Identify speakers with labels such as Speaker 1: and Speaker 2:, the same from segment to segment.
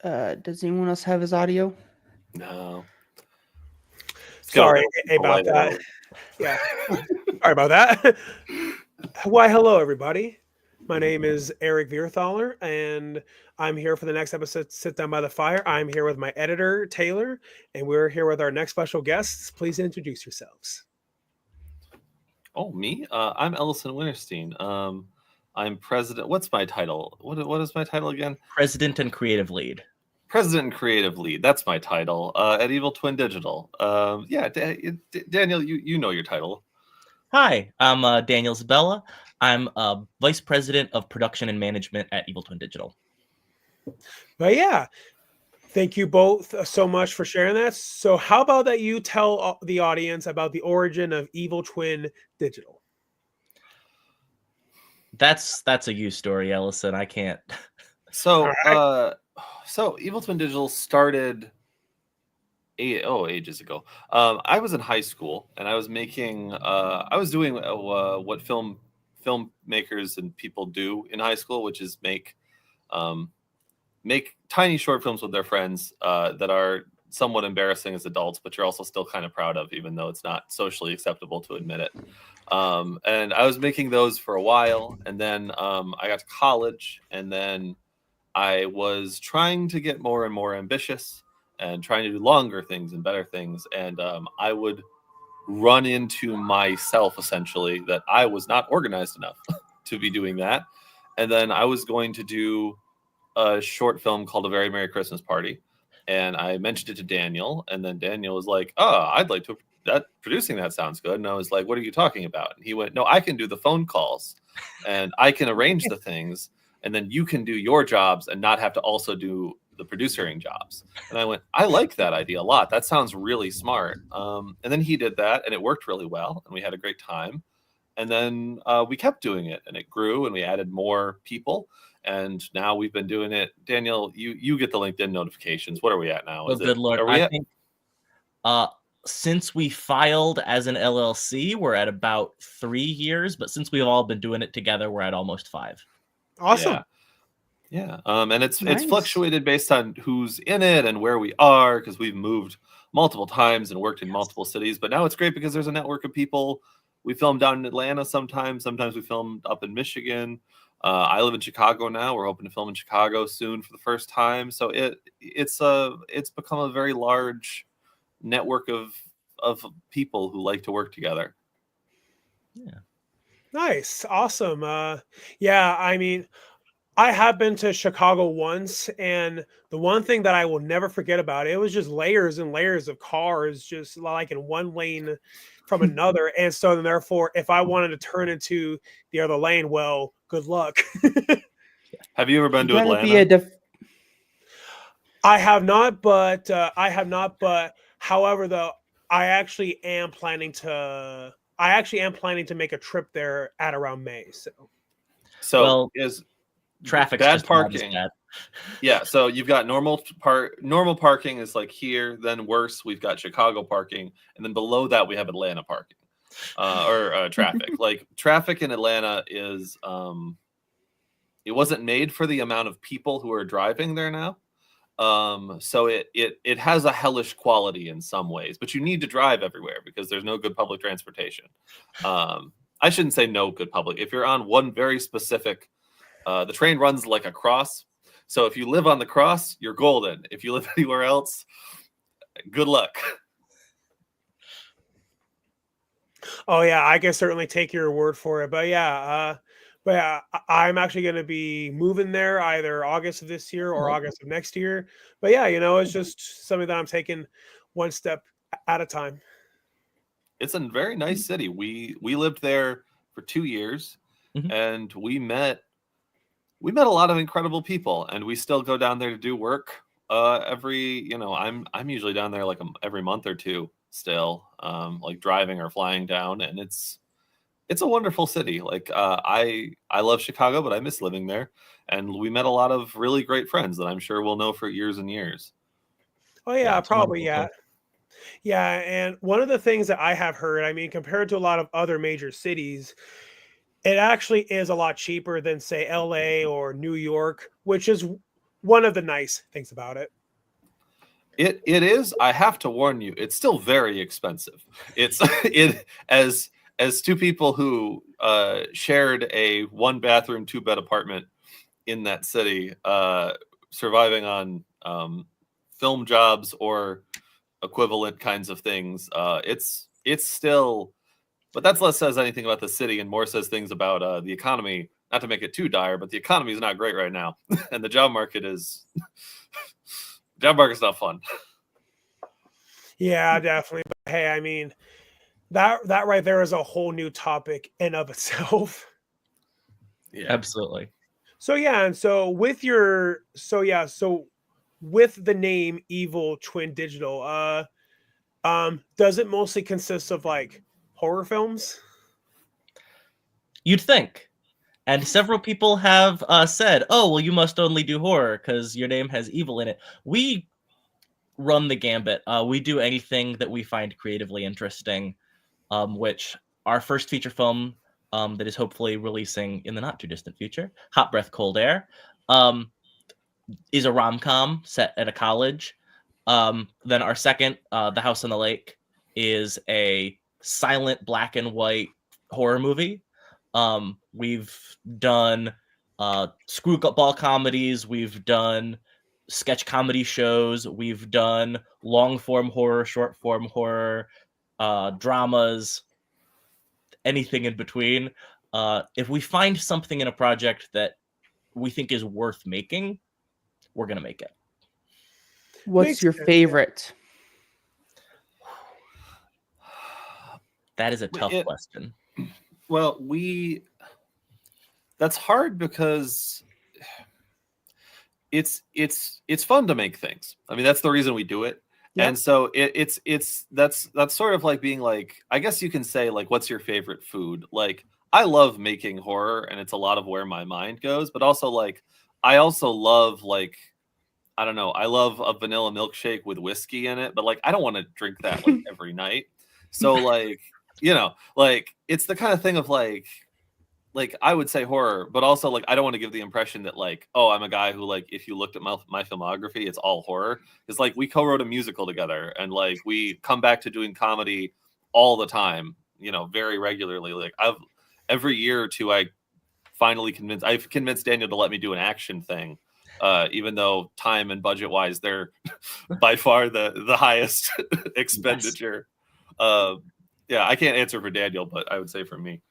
Speaker 1: Does anyone else have his audio?
Speaker 2: No.
Speaker 3: Sorry about that. Yeah. Sorry about that. Why, hello, everybody. My name is Eric Vierthaler, and I'm here for the next episode, Sit Down by the Fire. I'm here with my editor, Taylor, and we're here with our next special guests. Please introduce yourselves.
Speaker 2: Oh, me? I'm Ellison Winterstein. I'm president. What's my title? What is my title again?
Speaker 4: President and Creative Lead.
Speaker 2: President and Creative Lead. That's my title at Evil Twin Digital. Daniel, you know your title.
Speaker 4: Hi, I'm Daniel Isabella. I'm Vice President of Production and Management at Evil Twin Digital.
Speaker 3: But yeah, thank you both so much for sharing that. So how about that you tell the audience about the origin of Evil Twin Digital?
Speaker 4: That's a you story, Ellison. I can't.
Speaker 2: So, so Evil Twin Digital started ages ago. I was in high school and I was making, I was doing what filmmakers and people do in high school, which is make tiny short films with their friends that are somewhat embarrassing as adults, but you're also still kind of proud of, even though it's not socially acceptable to admit it. And I was making those for a while, and then I got to college, and then I was trying to get more and more ambitious and trying to do longer things and better things. And I would run into myself, essentially, that I was not organized enough to be doing that. And then I was going to do a short film called A Very Merry Christmas Party. And I mentioned it to Daniel. And then Daniel was like, oh, I'd like to, producing that sounds good. And I was like, what are you talking about? And he went, no, I can do the phone calls and I can arrange the things. And then you can do your jobs and not have to also do the producing jobs. And I went, I like that idea a lot. That sounds really smart. And then he did that and it worked really well. And we had a great time. And then we kept doing it and it grew and we added more people. And now we've been doing it. Daniel, you get the LinkedIn notifications. What are we at now?
Speaker 4: Oh, good Lord. I think since we filed as an LLC, we're at about 3 years. But since we've all been doing it together, we're at almost 5.
Speaker 3: Awesome.
Speaker 2: Yeah. And it's fluctuated based on who's in it and where we are, because we've moved multiple times and worked in multiple cities. But now it's great because there's a network of people. We film down in Atlanta sometimes. Sometimes we film up in Michigan. I live in Chicago now. We're hoping to film in Chicago soon for the first time. So it's become a very large network of people who like to work together.
Speaker 4: Yeah.
Speaker 3: Nice. Awesome. Yeah, I mean, I have been to Chicago once, and the one thing that I will never forget about it was just layers and layers of cars, just like in one lane from another. And so then therefore, if I wanted to turn into the other lane, well, good luck.
Speaker 2: Have you ever been to Atlanta?
Speaker 3: I have not, but however, though, I actually am planning to make a trip there at around May.
Speaker 2: So is
Speaker 4: traffic
Speaker 2: bad parking? Yeah, so you've got normal parking is like here, then worse, we've got Chicago parking, and then below that we have Atlanta parking or traffic. Like traffic in Atlanta is it wasn't made for the amount of people who are driving there now. So it has a hellish quality in some ways, but you need to drive everywhere because there's no good public transportation. I shouldn't say no good public. If you're on one very specific, the train runs like a cross. So if you live on the cross, you're golden. If you live anywhere else, good luck.
Speaker 3: Oh yeah, I can certainly take your word for it. But yeah, I'm actually going to be moving there either August of this year or August of next year. But yeah, it's just something that I'm taking one step at a time.
Speaker 2: It's a very nice city. We lived there for 2 years, and we met a lot of incredible people, and we still go down there to do work every. I'm usually down there like every month or two still, like driving or flying down, and it's a wonderful city. Like I love Chicago, but I miss living there. And we met a lot of really great friends that I'm sure we'll know for years and years.
Speaker 3: Oh yeah, probably. Yeah. Yeah. And one of the things that I have heard, I mean, compared to a lot of other major cities, it actually is a lot cheaper than say LA or New York, which is one of the nice things about it.
Speaker 2: It is. I have to warn you, it's still very expensive. It's it as two people who shared a 1-bathroom, 2-bed apartment in that city, surviving on film jobs or equivalent kinds of things. It's still, but that's less says anything about the city and more says things about the economy. Not to make it too dire, but the economy is not great right now, and the job market is job market's not fun.
Speaker 3: Yeah, definitely. But hey, I mean, that right there is a whole new topic in of itself.
Speaker 2: Yeah.
Speaker 4: Absolutely.
Speaker 3: So yeah, and so with your so with the name Evil Twin Digital, does it mostly consist of like horror films?
Speaker 4: You'd think. And several people have said, oh, well, you must only do horror because your name has evil in it. We run the gambit. We do anything that we find creatively interesting, which our first feature film that is hopefully releasing in the not too distant future, Hot Breath, Cold Air, is a rom-com set at a college. Then our second, The House on the Lake, is a silent black and white horror movie. We've done screwball comedies, we've done sketch comedy shows, we've done long form horror, short form horror, dramas, anything in between. If we find something in a project that we think is worth making, we're gonna make it.
Speaker 1: What's
Speaker 3: Makes
Speaker 1: your
Speaker 3: sense, yeah.
Speaker 1: favorite?
Speaker 4: That is a tough
Speaker 2: It-
Speaker 4: question.
Speaker 2: Well, that's hard because it's fun to make things. I mean, that's the reason we do it.
Speaker 1: Yep.
Speaker 2: And so that's sort of like being like, I guess you can say like, what's your favorite food? Like, I love making horror and it's a lot of where my mind goes, but also like, I also love like, I don't know, I love a vanilla milkshake with whiskey in it, but like, I don't want to drink that like every night. So like, like it's the kind of thing of like I would say horror, but also like I don't want to give the impression that like, oh, I'm a guy who like if you looked at my filmography, it's all horror. It's like we co-wrote a musical together and like we come back to doing comedy all the time, very regularly. Like every year or two I've convinced Daniel to let me do an action thing. Even though time and budget wise they're by far the highest expenditure. Yeah, I can't answer for Daniel, but I would say for me.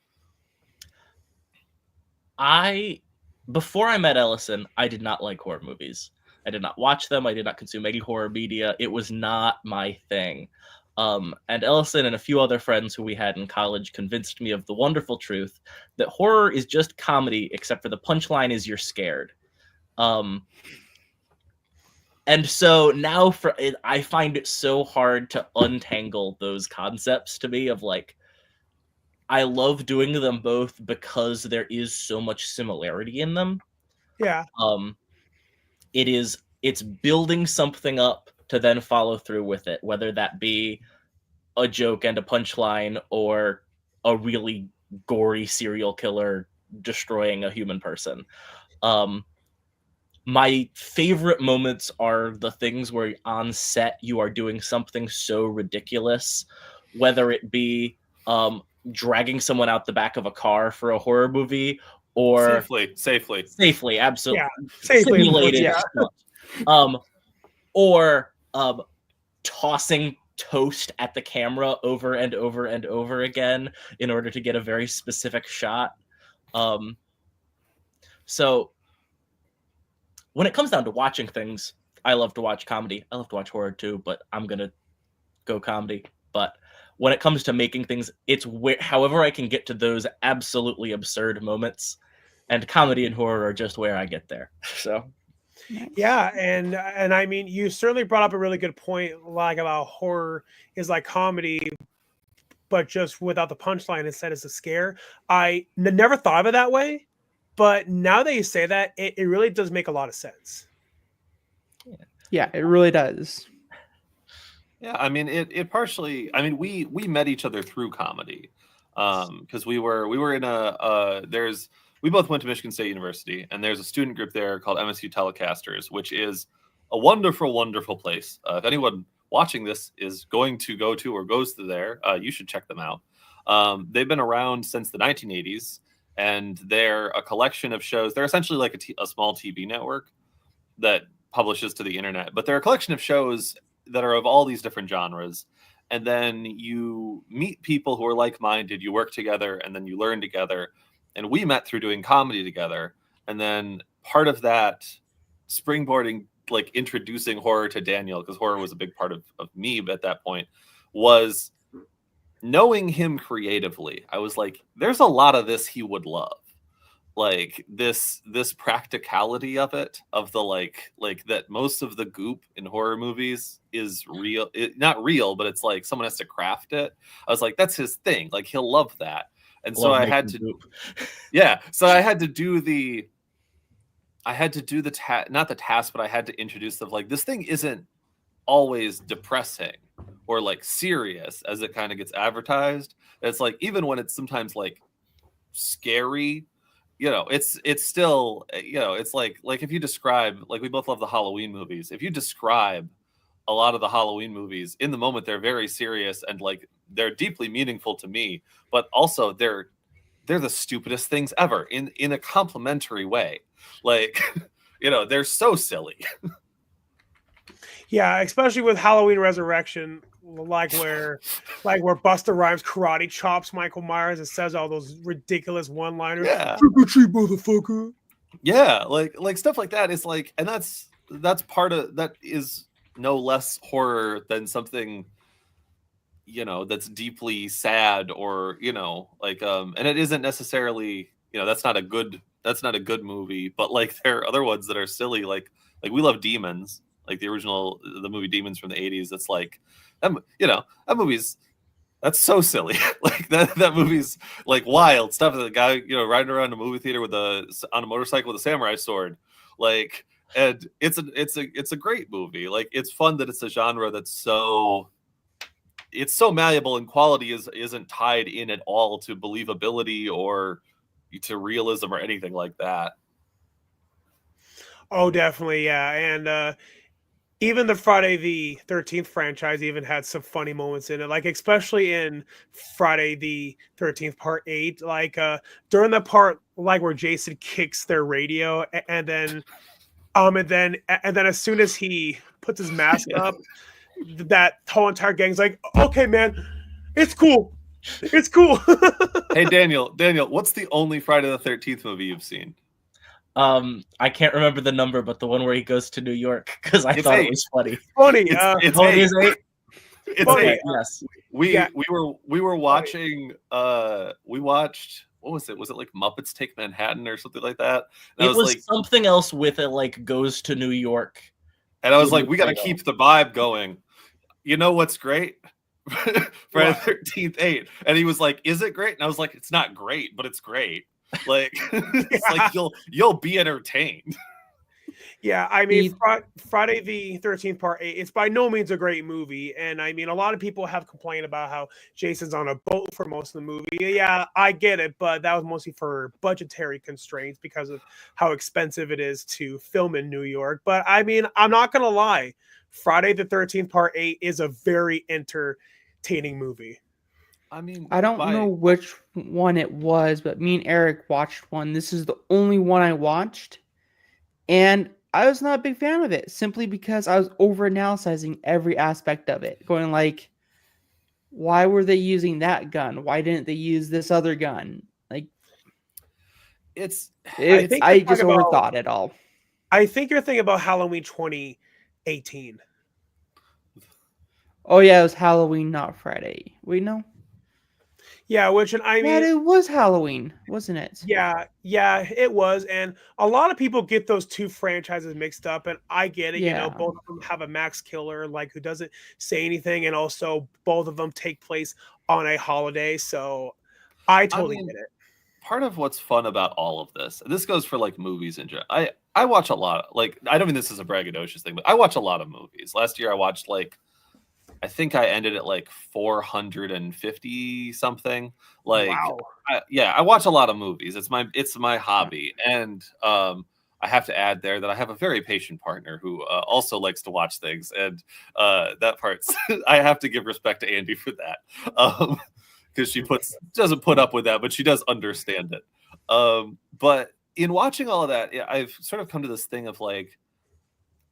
Speaker 4: Before I met Ellison, I did not like horror movies. I did not watch them. I did not consume any horror media. It was not my thing. And Ellison and a few other friends who we had in college convinced me of the wonderful truth that horror is just comedy, except for the punchline is you're scared. And so now I find it so hard to untangle those concepts to me of like, I love doing them both because there is so much similarity in them.
Speaker 3: Yeah.
Speaker 4: It's building something up to then follow through with it, whether that be a joke and a punchline or a really gory serial killer destroying a human person. My favorite moments are the things where on set you are doing something so ridiculous, whether it be dragging someone out the back of a car for a horror movie or safely, absolutely,
Speaker 3: Yeah, safely,
Speaker 4: simulated
Speaker 1: yeah.
Speaker 4: stuff. Or tossing toast at the camera over and over and over again in order to get a very specific shot. So when it comes down to watching things, I love to watch comedy. I love to watch horror too, but I'm gonna go comedy. But when it comes to making things, it's however I can get to those absolutely absurd moments, and comedy and horror are just where I get there. So
Speaker 3: Yeah, and I mean, you certainly brought up a really good point, like about horror is like comedy, but just without the punchline instead as a scare. I never thought of it that way, but now that you say that, it really does make a lot of sense.
Speaker 1: Yeah, it really does.
Speaker 2: Yeah, I mean it partially. I mean we met each other through comedy, because we were in there's we both went to Michigan State University, and there's a student group there called MSU Telecasters, which is a wonderful, wonderful place. If anyone watching this is going to go to or goes to there, you should check them out. They've been around since the 1980s, and they're a collection of shows. They're essentially like a small TV network that publishes to the internet, but they're a collection of shows that are of all these different genres. And then you meet people who are like-minded, you work together, and then you learn together. And we met through doing comedy together. And then part of that springboarding, like introducing horror to Daniel, because horror was a big part of me at that point, was knowing him creatively. I was like, there's a lot of this he would love. Like this practicality of it, of the like that most of the goop in horror movies is real, not real, but it's like someone has to craft it. I was like, that's his thing. Like he'll love that. And so I had to, yeah. So I had to do the, not the task, but I had to introduce them. Like this thing isn't always depressing or like serious as it kind of gets advertised. It's like, even when it's sometimes like scary, you know, it's still, you know, it's like if you describe, like we both love the Halloween movies. If you describe a lot of the Halloween movies in the moment, they're very serious and like they're deeply meaningful to me, but also they're the stupidest things ever in a complimentary way. Like, you know, they're so silly.
Speaker 3: Yeah, especially with Halloween Resurrection, like where Busta Rhymes karate chops Michael Myers and says all those ridiculous one-liners.
Speaker 2: Yeah.
Speaker 3: Trick or treat, motherfucker.
Speaker 2: Yeah, like stuff like that is like, and that's part of that is no less horror than something, you know, that's deeply sad or, you know, like and it isn't necessarily, you know, that's not a good movie, but like there are other ones that are silly, like we love Demons, like the movie Demons from the 80s. That's like, you know, that movie's, that's so silly. Like that movie's like wild stuff. The guy, you know, riding around a movie theater on a motorcycle with a samurai sword, like, and it's a great movie. Like it's fun that it's a genre that's so malleable, and quality isn't tied in at all to believability or to realism or anything like that.
Speaker 3: Oh, definitely, yeah. And even the Friday the 13th franchise even had some funny moments in it, like especially in Friday the 13th Part 8, like during the part like where Jason kicks their radio, and then as soon as he puts his mask up, that whole entire gang's like, okay, man, it's cool.
Speaker 2: Hey, Daniel, what's the only Friday the 13th movie you've seen?
Speaker 4: I can't remember the number, but the one where he goes to New York, because I thought 8. It was funny.
Speaker 3: Funny.
Speaker 2: It's
Speaker 4: 8. It is 8.
Speaker 2: It's
Speaker 3: funny.
Speaker 2: 8.
Speaker 4: Yes.
Speaker 2: We were watching. We watched. What was it? Was it like Muppets Take Manhattan or something like that? And
Speaker 4: it
Speaker 2: I was
Speaker 4: was
Speaker 2: like,
Speaker 4: something else with it, like goes to New York.
Speaker 2: And I was like, we got to keep the vibe going. You know what's great? Friday the 13th 8. And he was like, is it great? And I was like, it's not great, but it's great. Like it's like you'll be entertained.
Speaker 3: Yeah, I mean, Friday the 13th Part 8, it's by no means a great movie. And I mean, a lot of people have complained about how Jason's on a boat for most of the movie. Yeah, I get it, but that was mostly for budgetary constraints because of how expensive it is to film in New York. But I mean, I'm not going to lie. Friday the 13th Part 8 is a very entertaining movie.
Speaker 2: I mean,
Speaker 1: I don't know which one it was, but me and Eric watched one. This is the only one I watched. And I was not a big fan of it, simply because I was over-analyzing every aspect of it. Going like, why were they using that gun? Why didn't they use this other gun? Like, I just overthought it all.
Speaker 3: I think you're thinking about Halloween 2018.
Speaker 1: Oh, yeah, it was Halloween, not Friday. Wait, no?
Speaker 3: Yeah, which, and I mean,
Speaker 1: yeah, it was Halloween, wasn't it?
Speaker 3: Yeah, it was, and a lot of people get those two franchises mixed up, and I get it.
Speaker 1: Yeah.
Speaker 3: You know, both of them have a Max Killer, like, who doesn't say anything, and also both of them take place on a holiday. So I totally get it.
Speaker 2: Part of what's fun about all of this, and this goes for like movies in general. I watch a lot. Like, I don't mean this is a braggadocious thing, but I watch a lot of movies. Last year I watched like I think I ended at like 450 something. Like,
Speaker 3: Wow.
Speaker 2: I watch a lot of movies. It's my hobby, and I have to add there that I have a very patient partner who also likes to watch things, and that part's I have to give respect to Andy for that, because she doesn't put up with that, but she does understand it. But in watching all of that, I've sort of come to this thing of like,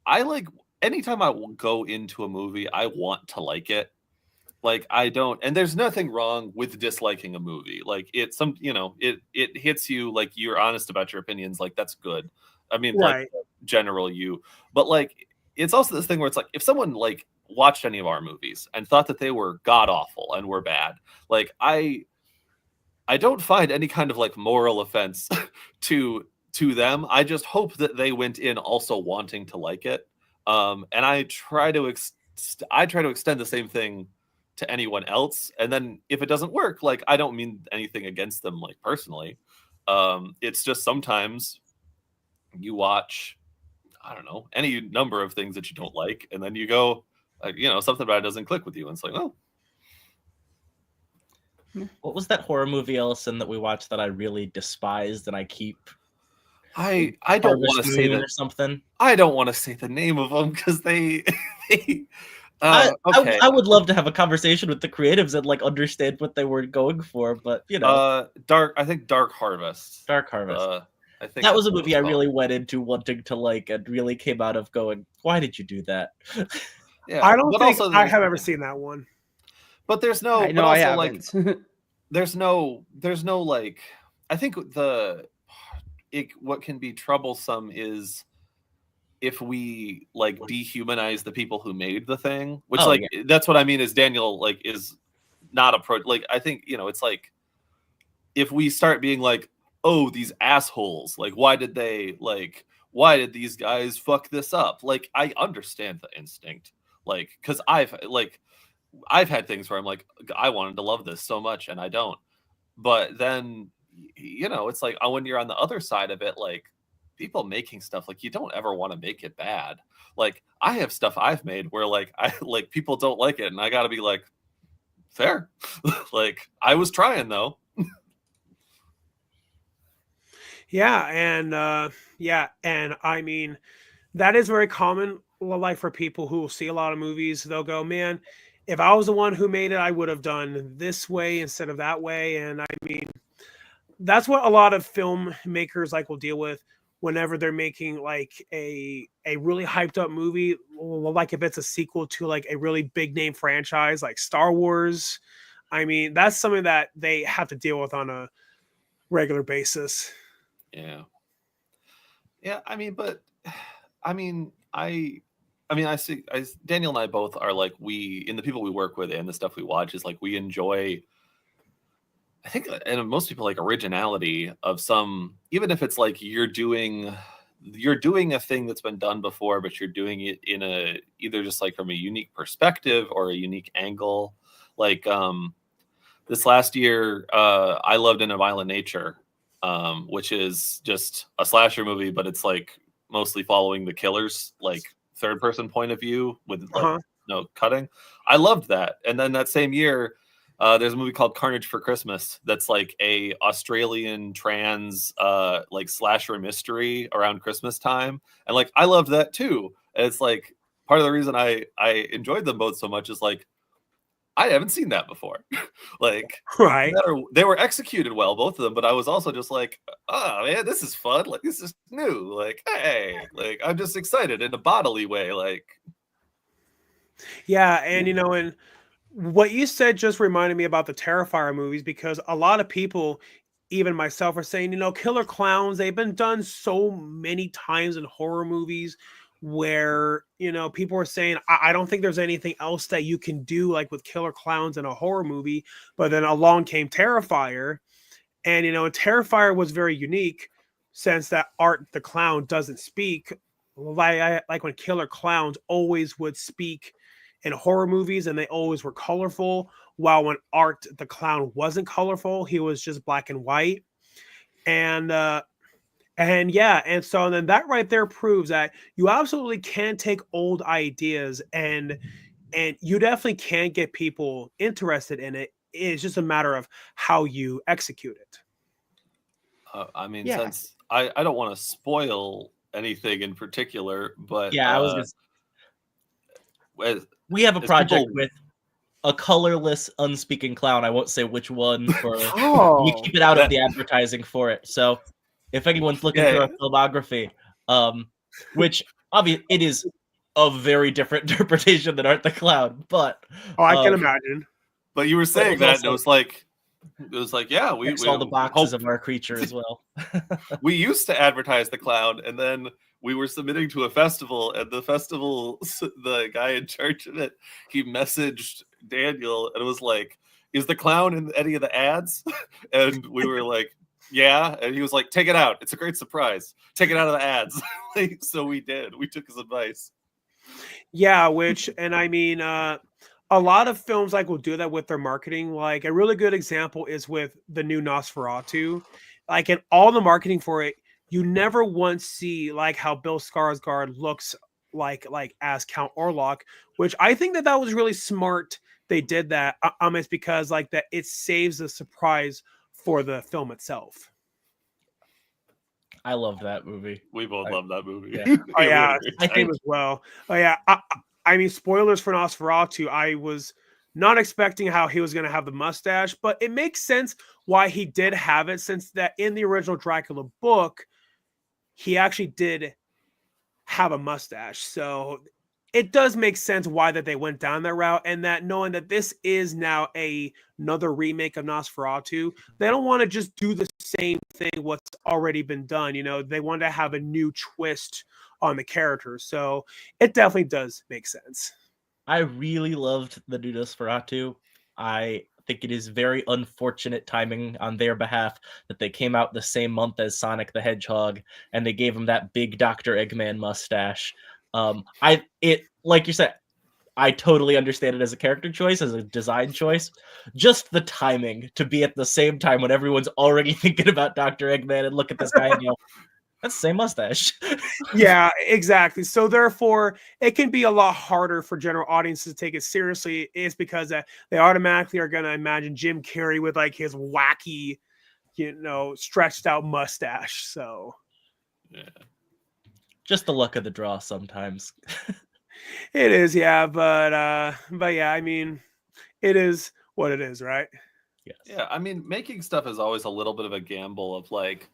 Speaker 2: I like anytime I go into a movie, I want to like it. Like I don't, and there's nothing wrong with disliking a movie. Like it hits you, like you're honest about your opinions. Like that's good. I mean, like
Speaker 3: Right.
Speaker 2: general you, but like it's also this thing where it's like if someone like watched any of our movies and thought that they were god awful and were bad, like I don't find any kind of like moral offense to them. I just hope that they went in also wanting to like it. And I try to extend the same thing to anyone else. And then if it doesn't work, like I don't mean anything against them like personally. It's just sometimes you watch, I don't know, any number of things that you don't like, and then you go, something about it doesn't click with you, and it's like, oh.
Speaker 4: What was that horror movie, Ellison, that we watched that I really despised and I keep
Speaker 2: I don't want to say that
Speaker 4: or something?
Speaker 2: I don't want to say the name of them because they okay.
Speaker 4: I would love to have a conversation with the creatives and like understand what they were going for, but
Speaker 2: I think Dark Harvest.
Speaker 4: Dark Harvest.
Speaker 2: I think
Speaker 4: that was a movie I really went into wanting to like and really came out of going, why did you do that?
Speaker 3: Yeah, I don't think I have ever seen that one.
Speaker 2: But there's no,
Speaker 1: I know, I haven't.
Speaker 2: Like, there's no like, I think what can be troublesome is if we like dehumanize the people who made the thing, which that's what I mean is Daniel like is not like I think it's like if we start being like, oh, these assholes, like why did these guys fuck this up? Like I understand the instinct, like because I've had things where I'm like, I wanted to love this so much and I don't. But then, it's like when you're on the other side of it, like people making stuff, like you don't ever want to make it bad. Like I have stuff I've made where like people don't like it and I got to be like, fair. Like I was trying though.
Speaker 3: Yeah. And I mean, that is very common. Like for people who will see a lot of movies, they'll go, man, if I was the one who made it, I would have done this way instead of that way. And I mean, that's what a lot of filmmakers like will deal with whenever they're making like a really hyped up movie, like if it's a sequel to like a really big name franchise like Star Wars. I mean, that's something that they have to deal with on a regular basis.
Speaker 2: Yeah. I mean, but I mean, I see Daniel and I both are like, in the people we work with and the stuff we watch is like, we enjoy, I think, and most people like originality of some, even if it's like you're doing a thing that's been done before, but you're doing it in either just like from a unique perspective or a unique angle. Like this last year, I loved In a Violent Nature, which is just a slasher movie, but it's like mostly following the killer's like third person point of view with like no cutting. I loved that. And then that same year, there's a movie called Carnage for Christmas that's like a Australian trans like slasher mystery around Christmas time, and like I loved that too. And it's like part of the reason I enjoyed them both so much is like I haven't seen that before. Like
Speaker 3: right,
Speaker 2: they were executed well, both of them, but I was also just like, oh man, this is fun. Like this is new. Like hey, like I'm just excited in a bodily way. Like
Speaker 3: yeah, and and what you said just reminded me about the Terrifier movies, because a lot of people, even myself, are saying, killer clowns, they've been done so many times in horror movies where, people are saying, I don't think there's anything else that you can do like with killer clowns in a horror movie. But then along came Terrifier. And, Terrifier was very unique since that Art the Clown doesn't speak. Like when killer clowns always would speak in horror movies and they always were colorful, while when Art the Clown wasn't colorful, he was just black and white. And so then that right there proves that you absolutely can take old ideas and and you definitely can get people interested in it. It's just a matter of how you execute it.
Speaker 2: I mean,
Speaker 1: Yeah.
Speaker 2: since I don't want to spoil anything in particular, but
Speaker 4: Yeah, I was gonna
Speaker 2: as,
Speaker 4: we have a
Speaker 2: as
Speaker 4: project
Speaker 2: people,
Speaker 4: with a colorless unspeaking clown. I won't say which one for we
Speaker 1: Oh,
Speaker 4: keep it out of
Speaker 2: That-
Speaker 4: the advertising for it. So if anyone's looking
Speaker 2: Yeah,
Speaker 4: through
Speaker 2: yeah.
Speaker 4: our filmography, which obviously it is a very different interpretation than Art the Clown, but
Speaker 3: Oh, I can imagine.
Speaker 2: But you were
Speaker 4: But
Speaker 2: saying
Speaker 4: it
Speaker 2: that, and
Speaker 4: also
Speaker 2: it was like, yeah, we
Speaker 4: checks all the boxes of our creature as well.
Speaker 2: we used to advertise the clown, and then we were submitting to a festival, and the guy in charge of it, he messaged Daniel, and it was like, is the clown in any of the ads? And we were like, yeah, and he was like, take it out. It's a great surprise. Take it out of the ads. So we did. We took his advice.
Speaker 3: Yeah, and I mean, a lot of films like will do that with their marketing. Like a really good example is with the new Nosferatu. Like in all the marketing for it, you never once see like how Bill Skarsgård looks like as Count Orlok, which I think that was really smart. They did that. It's because like that it saves the surprise for the film itself.
Speaker 4: I love that movie.
Speaker 2: We both love that movie.
Speaker 4: Yeah.
Speaker 3: Oh
Speaker 2: We had
Speaker 3: yeah,
Speaker 2: a great
Speaker 4: I
Speaker 2: time.
Speaker 3: same as well. Oh yeah, I mean spoilers for Nosferatu. I was not expecting how he was going to have the mustache, but it makes sense why he did have it, since that in the original Dracula book, he actually did have a mustache. So it does make sense why that they went down that route, and that knowing that this is now another remake of Nosferatu, they don't want to just do the same thing what's already been done. You know, they want to have a new twist on the character. So it definitely does make sense.
Speaker 4: I really loved the new Nosferatu. I think it is very unfortunate timing on their behalf that they came out the same month as Sonic the Hedgehog, and they gave him that big Dr. Eggman mustache. Like you said, I totally understand it as a character choice, as a design choice. Just the timing to be at the same time when everyone's already thinking about Dr. Eggman and look at this guy and go, that's the same mustache.
Speaker 3: Yeah, exactly. So therefore, it can be a lot harder for general audiences to take it seriously. Is because they automatically are going to imagine Jim Carrey with like his wacky, stretched out mustache. So
Speaker 2: Yeah.
Speaker 4: Just the luck of the draw sometimes.
Speaker 3: it is, yeah. But yeah, I mean, it is what it is, right?
Speaker 4: Yes.
Speaker 2: Yeah, I mean, making stuff is always a little bit of a gamble of like,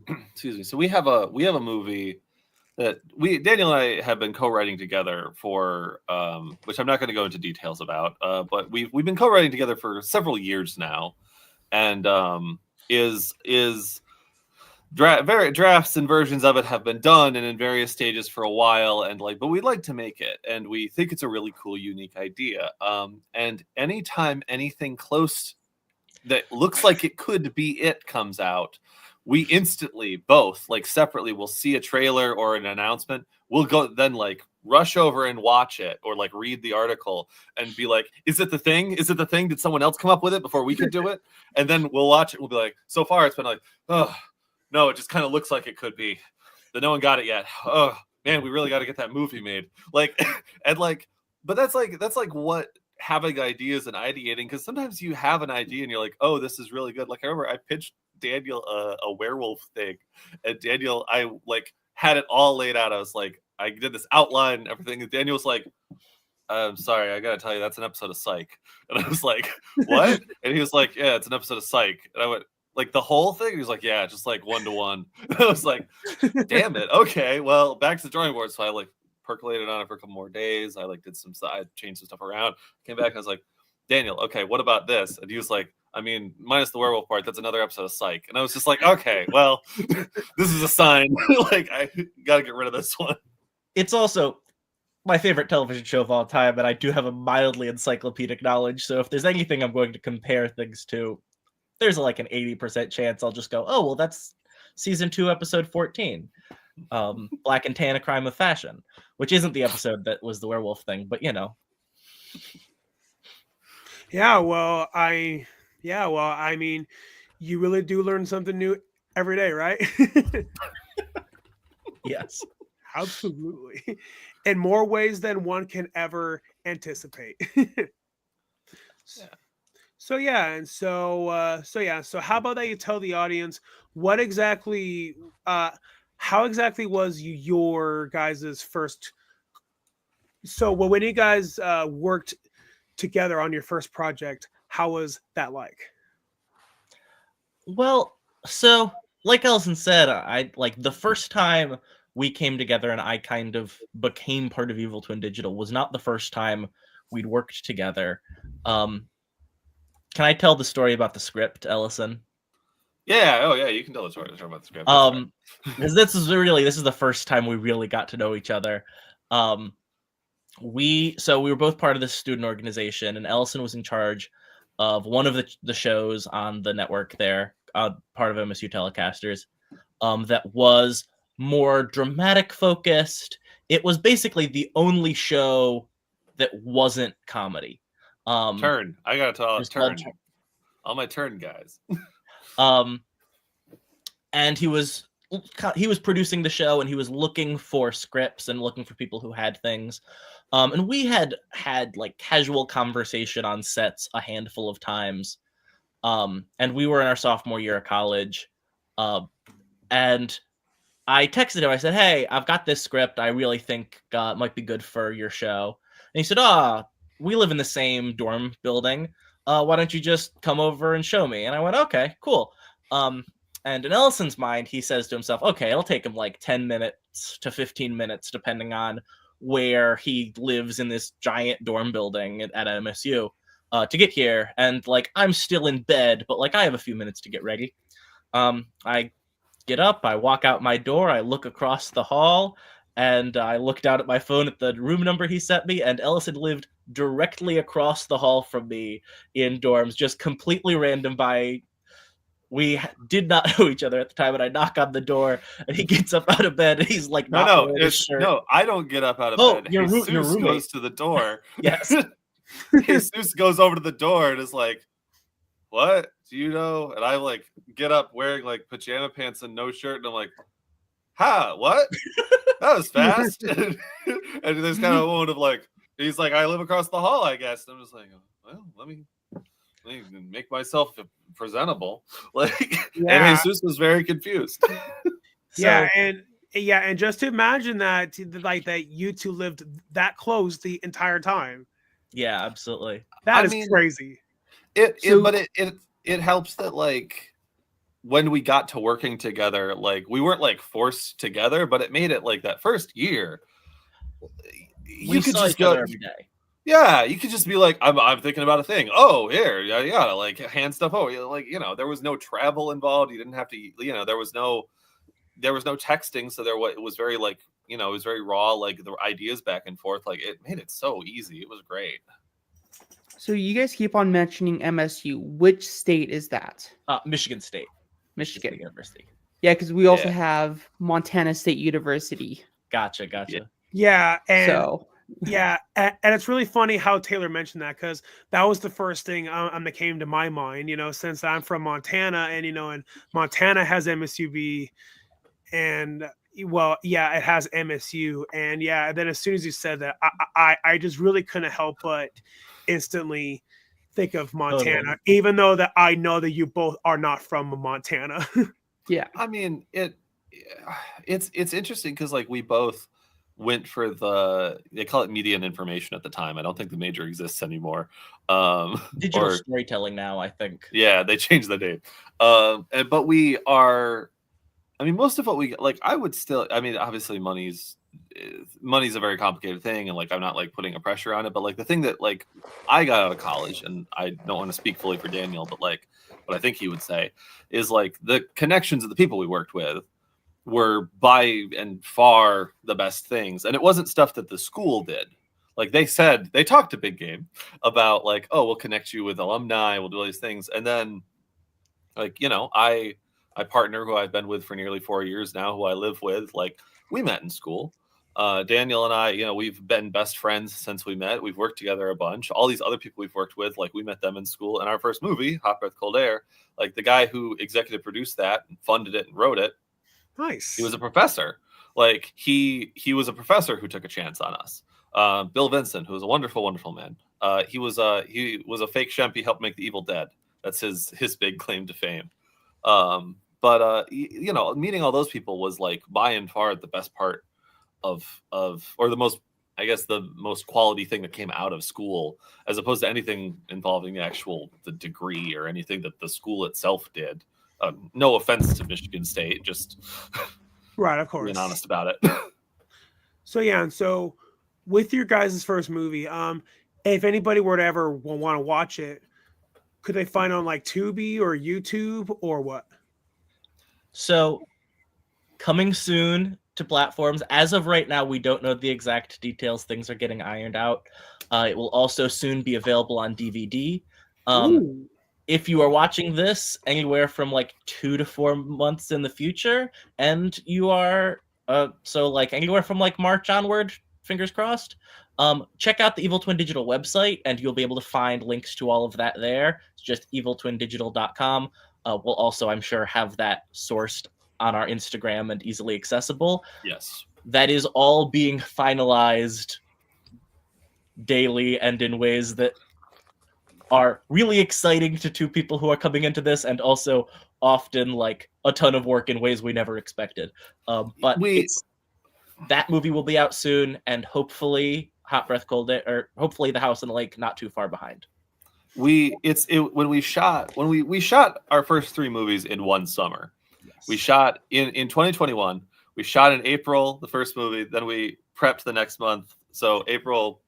Speaker 2: excuse me. So we have a movie that Daniel and I have been co-writing together for, which I'm not going to go into details about, but we've been co-writing together for several years now, and drafts and versions of it have been done and in various stages for a while, and but we'd like to make it, and we think it's a really cool, unique idea. And anytime anything close that looks like it could be it comes out, we instantly both separately will see a trailer or an announcement. We'll go then rush over and watch it, or read the article and be like, is it the thing? Is it the thing? Did someone else come up with it before we could do it? And then we'll watch it. We'll be like, so far it's been like, oh no, it just kind of looks like it could be. But no one got it yet. Oh man, we really got to get that movie made. But that's what having ideas and ideating, because sometimes you have an idea and you're like, oh, this is really good. I remember I pitched Daniel a werewolf thing, and Daniel, I had it all laid out. I was like, I did this outline and everything, and Daniel was like, I'm sorry, I gotta tell you, that's an episode of Psych. And I was like, what? And he was like, yeah, it's an episode of Psych. And I went, the whole thing? He was like, yeah, just 1-to-1. I was like, damn it. Okay, well, back to the drawing board. So I percolated on it for a couple more days. I did some, I changed some stuff around, came back and I was like, Daniel, okay, what about this? And he was like, I mean, minus the werewolf part, that's another episode of Psych. And I was just like, okay, well, this is a sign. I gotta get rid of this one.
Speaker 4: It's also my favorite television show of all time, and I do have a mildly encyclopedic knowledge. So if there's anything I'm going to compare things to, there's an 80% chance I'll just go, oh, well, that's season 2, episode 14. Black and Tan, A Crime of Fashion, which isn't the episode that was the werewolf thing, but
Speaker 3: Yeah, well, I mean, you really do learn something new every day, right?
Speaker 4: yes.
Speaker 3: Absolutely. In more ways than one can ever anticipate.
Speaker 2: Yeah.
Speaker 3: So yeah, and so how about that you tell the audience what exactly how exactly was your guys's first when you guys worked together on your first project, how was that like?
Speaker 4: Well, so like Ellison said, I like the first time we came together and I kind of became part of Evil Twin Digital was not the first time we'd worked together. Um, can I tell the story about the script, Ellison?
Speaker 2: Yeah. Oh, yeah. You can tell the story about the script. That's fine.
Speaker 4: Because this is the first time we really got to know each other. We were both part of this student organization, and Ellison was in charge of one of the shows on the network there, part of MSU Telecasters, that was more dramatic focused. It was basically the only show that wasn't comedy.
Speaker 2: Turn. I gotta tell
Speaker 4: Just
Speaker 2: turn.
Speaker 4: called
Speaker 2: All my turn guys.
Speaker 4: And he was producing the show, and he was looking for scripts and looking for people who had things. And we had like casual conversation on sets a handful of times. And we were in our sophomore year of college. And I texted him. I said, "Hey, I've got this script. I really think might be good for your show." And he said, we live in the same dorm building. Why don't you just come over and show me?" And I went, "Okay, cool." And in Ellison's mind, he says to himself, "Okay, it'll take him like 10 minutes to 15 minutes, depending on where he lives in this giant dorm building at MSU, to get here. And like, I'm still in bed, but like, I have a few minutes to get ready." I get up, I walk out my door, I look across the hall, and I looked out at my phone at the room number he sent me, and Ellison lived directly across the hall from me in dorms, just completely random by. We did not know each other at the time, and I knock on the door, and he gets up out of bed, and he's like,
Speaker 2: No, I don't get up out of bed.
Speaker 4: Your
Speaker 2: Jesus
Speaker 4: roommate
Speaker 2: goes to the door.
Speaker 4: Yes.
Speaker 2: Jesus goes over to the door and is like, "What? Do you know?" And I like get up wearing like pajama pants and no shirt, and I'm like, what? That was fast. And there's kind of a moment of like, he's like, "I live across the hall, I guess." And I'm just like, "Well, let me make myself presentable." Like, and Jesus was very confused.
Speaker 3: And just to imagine that, like that you two lived that close the entire time.
Speaker 4: Yeah, absolutely.
Speaker 3: That is crazy.
Speaker 2: It helps that like when we got to working together, like we weren't like forced together, but it made it like that first year.
Speaker 4: We could just go every day.
Speaker 2: Yeah, you could just be like, I'm thinking about a thing. Oh, here, yeah, like hand stuff. Oh, like there was no travel involved. You didn't have to, there was no texting, so it was very like, it was very raw, like the ideas back and forth. Like it made it so easy. It was great.
Speaker 1: So you guys keep on mentioning MSU. Which state is that?
Speaker 4: Michigan State.
Speaker 1: Michigan
Speaker 4: University.
Speaker 1: Yeah, because we also have Montana State University.
Speaker 4: Gotcha.
Speaker 3: Yeah, and
Speaker 1: so.
Speaker 3: Yeah, and it's really funny how Taylor mentioned that, because that was the first thing that came to my mind, since I'm from Montana, and and Montana has MSUB, and it has MSU, and then as soon as you said that, I just really couldn't help but instantly think of Montana, even though that I know that you both are not from Montana.
Speaker 1: Yeah,
Speaker 2: I mean it's interesting because like we both went for they call it media and information at the time. I don't think the major exists anymore.
Speaker 4: Digital storytelling now, I think.
Speaker 2: Yeah, they changed the name. But we are, most of what we like, I would still, obviously money's a very complicated thing, and like I'm not like putting a pressure on it, but like the thing that like I got out of college, and I don't want to speak fully for Daniel, but like what I think he would say is like the connections of the people we worked with were by and far the best things. And it wasn't stuff that the school did. Like they talked to Big Game about like, oh, we'll connect you with alumni, we'll do all these things. And then like, I partner who I've been with for nearly 4 years now, who I live with, like we met in school. Daniel and I, we've been best friends since we met. We've worked together a bunch. All these other people we've worked with, like we met them in school. And our first movie, Hot Breath, Cold Air, like the guy who executive produced that and funded it and wrote it,
Speaker 3: nice.
Speaker 2: he was a professor Like he was a professor who took a chance on us. Bill Vincent, who was a wonderful, wonderful man. He was a fake shemp. He helped make The Evil Dead. That's his big claim to fame. But you know, meeting all those people was like by and far the best part of or the most, I guess, the most quality thing that came out of school, as opposed to anything involving the degree or anything that the school itself did. No offense to Michigan State, just
Speaker 3: Right, of course.
Speaker 2: being honest about it.
Speaker 3: So yeah, and so with your guys' first movie, if anybody were to ever want to watch it, could they find it on like Tubi or YouTube or what?
Speaker 4: So coming soon to platforms. As of right now, we don't know the exact details. Things are getting ironed out. It will also soon be available on DVD.
Speaker 3: Ooh.
Speaker 4: If you are watching this anywhere from like 2 to 4 months in the future, and you are so like anywhere from like March onward, fingers crossed, check out the Evil Twin Digital website, and you'll be able to find links to all of that there. It's just eviltwindigital.com. We'll also, I'm sure, have that sourced on our Instagram and easily accessible.
Speaker 2: Yes.
Speaker 4: That is all being finalized daily and in ways that are really exciting to two people who are coming into this, and also often like a ton of work in ways we never expected. But that movie will be out soon, and hopefully Hot Breath Cold Day, or hopefully The House on the Lake not too far behind.
Speaker 2: When we shot our first 3 movies in one summer.
Speaker 4: Yes.
Speaker 2: We shot in 2021. We shot in April the first movie, then we prepped the next month. So April,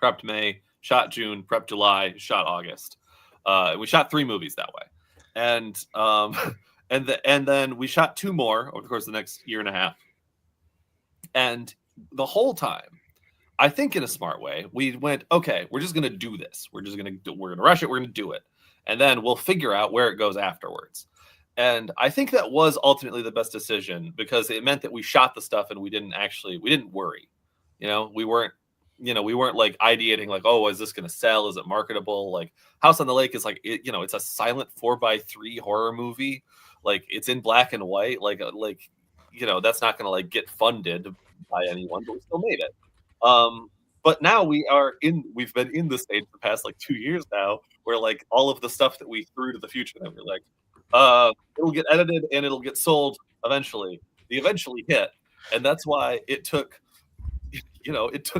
Speaker 2: prepped May, shot June, prepped July, shot August. We shot 3 movies that way, and then we shot 2 more over the course of the next year and a half. And the whole time, I think in a smart way, we went, okay, we're just gonna do this. We're gonna rush it. We're gonna do it, and then we'll figure out where it goes afterwards. And I think that was ultimately the best decision, because it meant that we shot the stuff and we didn't worry. You know, we weren't like ideating like, oh, is this going to sell? Is it marketable? Like House on the Lake is like, it's a silent 4x3 horror movie. Like it's in black and white. Like, that's not going to like get funded by anyone, but we still made it. But now we've been in the stage the past like 2 years now, where like all of the stuff that we threw to the future that we're like, it'll get edited and it'll get sold eventually. The eventually hit, and that's why it took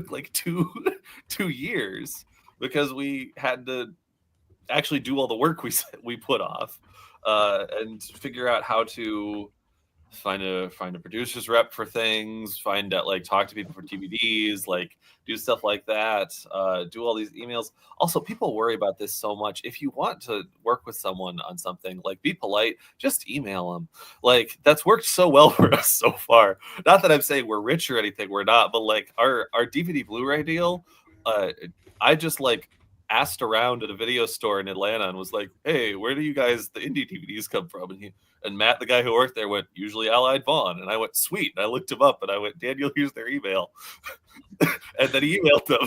Speaker 2: like two years, because we had to actually do all the work we put off, and figure out how to find a producer's rep for things, talk to people for DVDs, like do stuff like that, do all these emails. Also, people worry about this so much. If you want to work with someone on something, like, be polite, just email them. Like, that's worked so well for us so far. Not that I'm saying we're rich or anything, we're not, but like our DVD Blu-ray deal, I just like asked around at a video store in Atlanta and was like, hey, where do you guys, the indie DVDs, come from? And Matt, the guy who worked there, went, usually Allied Vaughn. And I went, sweet. And I looked him up and I went, Daniel, here's their email. And then he emailed them.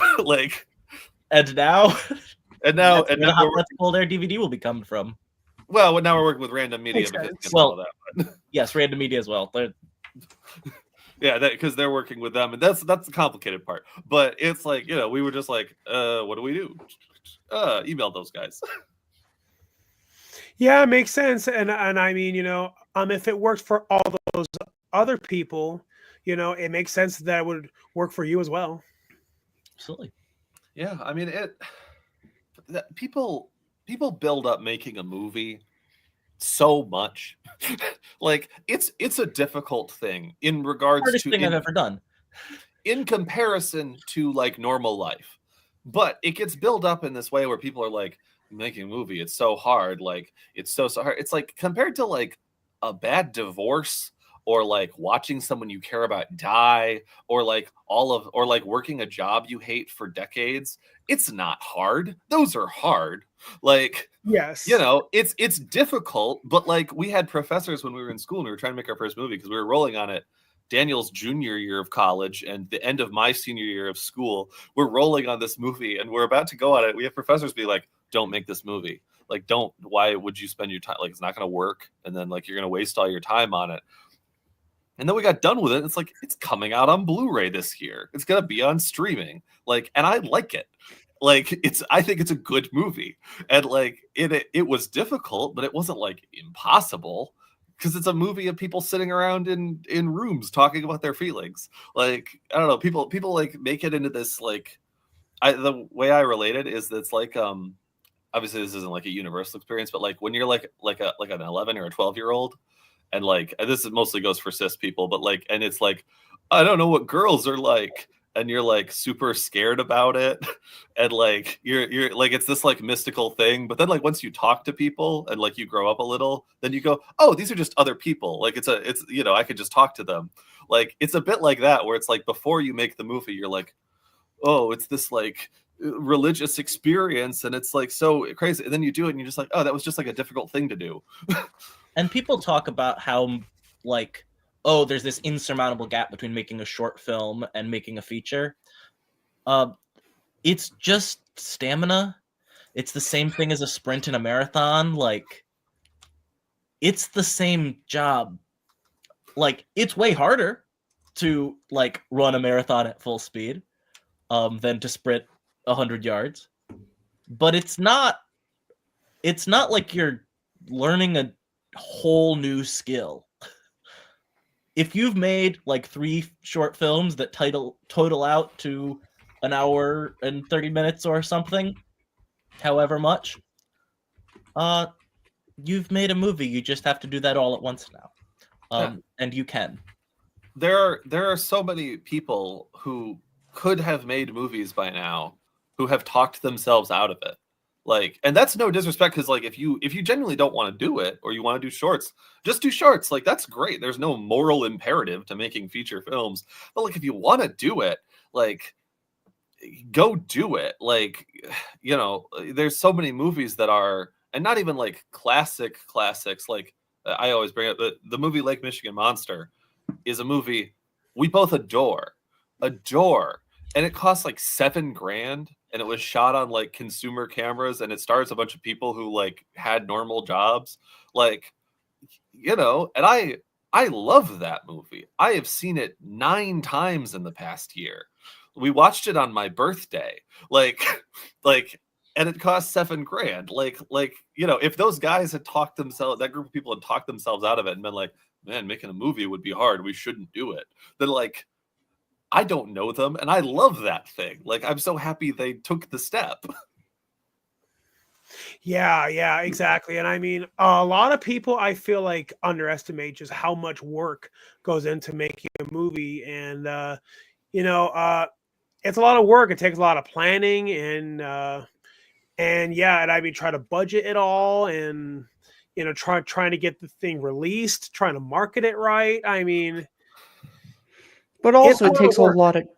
Speaker 4: And now
Speaker 2: How
Speaker 4: Let's Cold Air DVD will be coming from.
Speaker 2: Well, now we're working with Random Media.
Speaker 4: Yes, Random Media as well.
Speaker 2: Yeah, because they're working with them, and that's the complicated part. But it's like, we were just like, what do we do? Email those guys.
Speaker 3: Yeah, it makes sense. And I mean, if it worked for all those other people, it makes sense that it would work for you as well.
Speaker 4: Absolutely.
Speaker 2: Yeah, I mean, people build up making a movie so much. Like it's a difficult thing in regards
Speaker 4: hardest
Speaker 2: to
Speaker 4: thing I've ever done
Speaker 2: in comparison to like normal life. But it gets built up in this way where people are like, making a movie, it's so hard. Like it's so hard. It's like compared to like a bad divorce, or like watching someone you care about die, or like working a job you hate for decades. It's not hard. Those are hard. Like,
Speaker 3: yes,
Speaker 2: it's difficult, but like we had professors when we were in school and we were trying to make our first movie, because we were rolling on it Daniel's junior year of college and the end of my senior year of school. We're rolling on this movie and we're about to go on it. We have professors be like, don't make this movie. Like, why would you spend your time? Like, it's not going to work. And then like, you're going to waste all your time on it. And then we got done with it. It's like, it's coming out on Blu-ray this year. It's gonna be on streaming. Like, and I like it. Like, I think it's a good movie. And like it was difficult, but it wasn't like impossible. Because it's a movie of people sitting around in rooms talking about their feelings. Like, I don't know, people like make it into this like the way I relate it is that it's like obviously this isn't like a universal experience, but like when you're like an 11 or a 12-year-old, and like this mostly goes for cis people, but like, and it's like, I don't know what girls are like, and you're like super scared about it, and like you're like, it's this like mystical thing, but then like once you talk to people and like you grow up a little, then you go, oh, these are just other people. Like it's I could just talk to them. Like it's a bit like that, where it's like before you make the movie, you're like, oh, it's this like religious experience, and it's like so crazy, and then you do it and you're just like, oh, that was just like a difficult thing to do.
Speaker 4: And people talk about how like, oh, there's this insurmountable gap between making a short film and making a feature. It's just stamina. It's the same thing as a sprint in a marathon. Like, it's the same job. Like, it's way harder to like run a marathon at full speed than to sprint 100 yards. But it's not like you're learning a whole new skill. If you've made like 3 short films that total out to an hour and 30 minutes or something, however much, you've made a movie. You just have to do that all at once now. And you can.
Speaker 2: There are so many people who could have made movies by now who have talked themselves out of it. Like, and that's no disrespect, because like if you genuinely don't want to do it, or you want to do shorts, just do shorts. Like, that's great. There's no moral imperative to making feature films. But like if you want to do it, like, go do it. Like, you know, there's so many movies that are, and not even like classics. Like I always bring up the movie Lake Michigan Monster is a movie we both adore, and it costs like $7,000, and it was shot on like consumer cameras, and it stars a bunch of people who like had normal jobs, like, you know, and I love that movie. I have seen it 9 times in the past year. We watched it on my birthday, like and it cost $7,000. Like, you know, if those guys had talked themselves, that group of people had talked themselves out of it and been like, man, making a movie would be hard, we shouldn't do it, then like, I don't know them, and I love that thing. Like, I'm so happy they took the step.
Speaker 3: Yeah, exactly. And I mean, a lot of people I feel like underestimate just how much work goes into making a movie, and you know, it's a lot of work. It takes a lot of planning, and yeah, and I mean, try to budget it all, and you know, trying to get the thing released, trying to market it right. I mean,
Speaker 1: But
Speaker 3: it's
Speaker 1: also
Speaker 3: a
Speaker 1: it
Speaker 3: lot of
Speaker 1: takes a
Speaker 3: work.
Speaker 1: lot of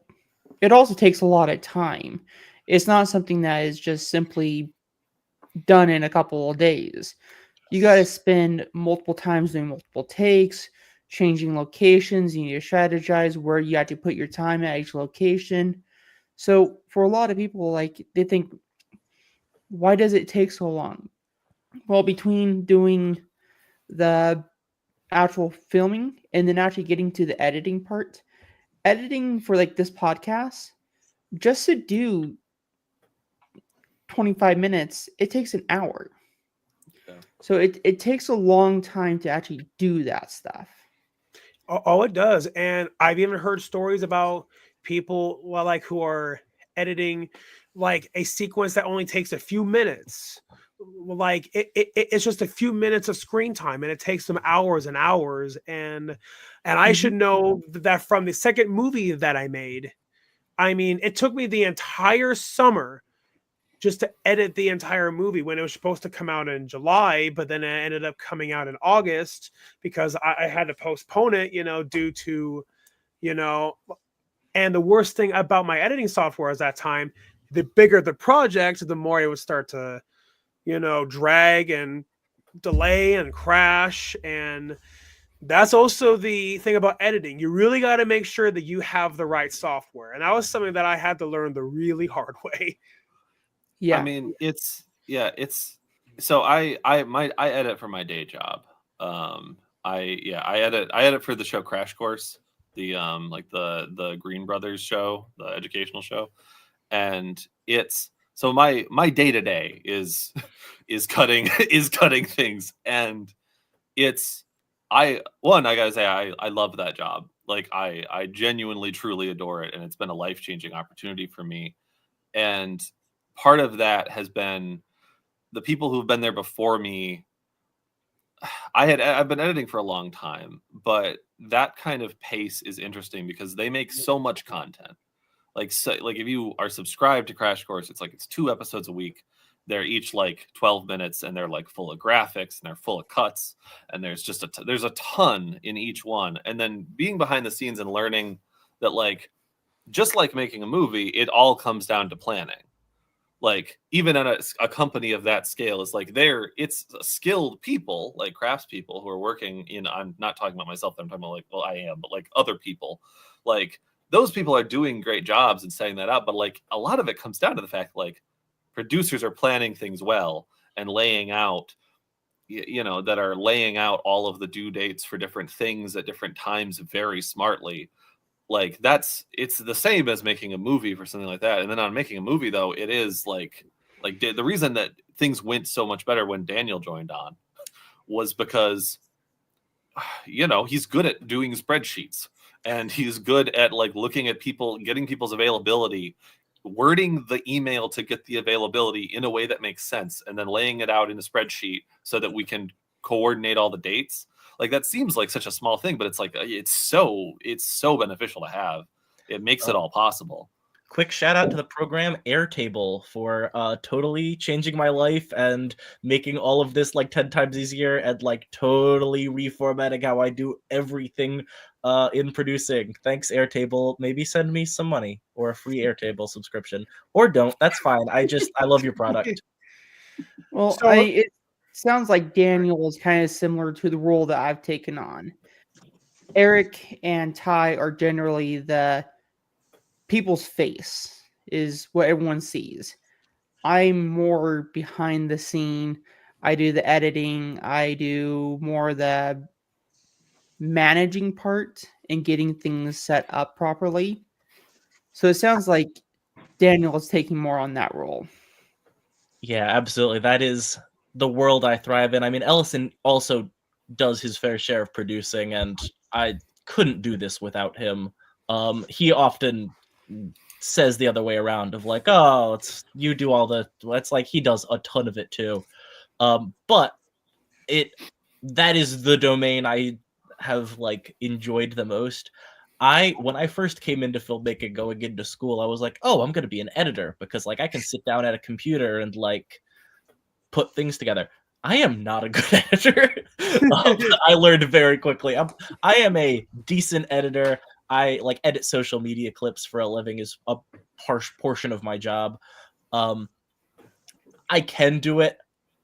Speaker 1: it also takes a lot of time. It's not something that is just simply done in a couple of days. You got to spend multiple times doing multiple takes, changing locations. You need to strategize where you have to put your time at each location. So for a lot of people, like, they think, why does it take so long? Well, between doing the actual filming and then actually getting to the editing part, editing for like this podcast, just to do 25 minutes, it takes an hour.
Speaker 2: Yeah.
Speaker 1: So it takes a long time to actually do that stuff.
Speaker 3: Oh, it does. And I've even heard stories about people, well, like, who are editing like a sequence that only takes a few minutes. Like it's just a few minutes of screen time, and it takes them hours and hours. And I should know that from the second movie that I made. I mean, it took me the entire summer just to edit the entire movie, when it was supposed to come out in July, but then it ended up coming out in August because I had to postpone it, you know, due to, you know, and the worst thing about my editing software at that time, the bigger the project, the more it would start to, you know, drag and delay and crash. And that's also the thing about editing. You really got to make sure that you have the right software. And that was something that I had to learn the really hard way.
Speaker 1: Yeah.
Speaker 2: I mean, it's so I edit for my day job. I edit for the show Crash Course, the like the Green Brothers show, the educational show, and it's so my day to day is cutting is cutting things, and it's I gotta say I love that job. Like I genuinely truly adore it, and it's been a life-changing opportunity for me. And part of that has been the people who've been there before me. I've been editing for a long time, but that kind of pace is interesting because they make so much content. Like if you are subscribed to Crash Course, it's 2 episodes a week. They're each like 12 minutes, and they're like full of graphics, and they're full of cuts, and there's just there's a ton in each one. And then being behind the scenes and learning that, like, just like making a movie, it all comes down to planning. Like even at a company of that scale, is like it's skilled people, like craftspeople who are working in. I'm not talking about myself. I'm talking about, like, well, I am, but like other people, like those people are doing great jobs and setting that up. But like a lot of it comes down to the fact, like, producers are planning things well and laying out, that are laying out all of the due dates for different things at different times very smartly. Like it's the same as making a movie for something like that. And then on making a movie, though, it is like the reason that things went so much better when Daniel joined on was because, he's good at doing spreadsheets, and he's good at like looking at people, getting people's availability, wording the email to get the availability in a way that makes sense, and then laying it out in a spreadsheet so that we can coordinate all the dates. Like that seems like such a small thing, but it's like it's so beneficial to have. It makes it all possible.
Speaker 4: Quick shout out to the program Airtable for totally changing my life and making all of this like 10 times easier, and like totally reformatting how I do everything in producing. Thanks, Airtable. Maybe send me some money or a free Airtable subscription, or don't. That's fine. I love your product.
Speaker 1: Well,
Speaker 3: So-
Speaker 1: it sounds like Daniel is kind of similar to the role that I've taken on. Eric and Ty are generally the people's face, is what everyone sees. I'm more behind the scene. I do the editing. I do more the managing part and getting things set up properly. So it sounds like Daniel is taking more on that role.
Speaker 4: Yeah, absolutely. That is the world I thrive in. I mean, Ellison also does his fair share of producing, and I couldn't do this without him. He often says the other way around of like, oh, it's you do all the. It's like he does a ton of it too. But that is the domain I have like enjoyed the most. When I first came into filmmaking going into school, I was like, oh, I'm gonna be an editor because like I can sit down at a computer and like put things together. I am not a good editor. I learned very quickly. I am a decent editor. I like edit social media clips for a living, is a harsh portion of my job. I can do it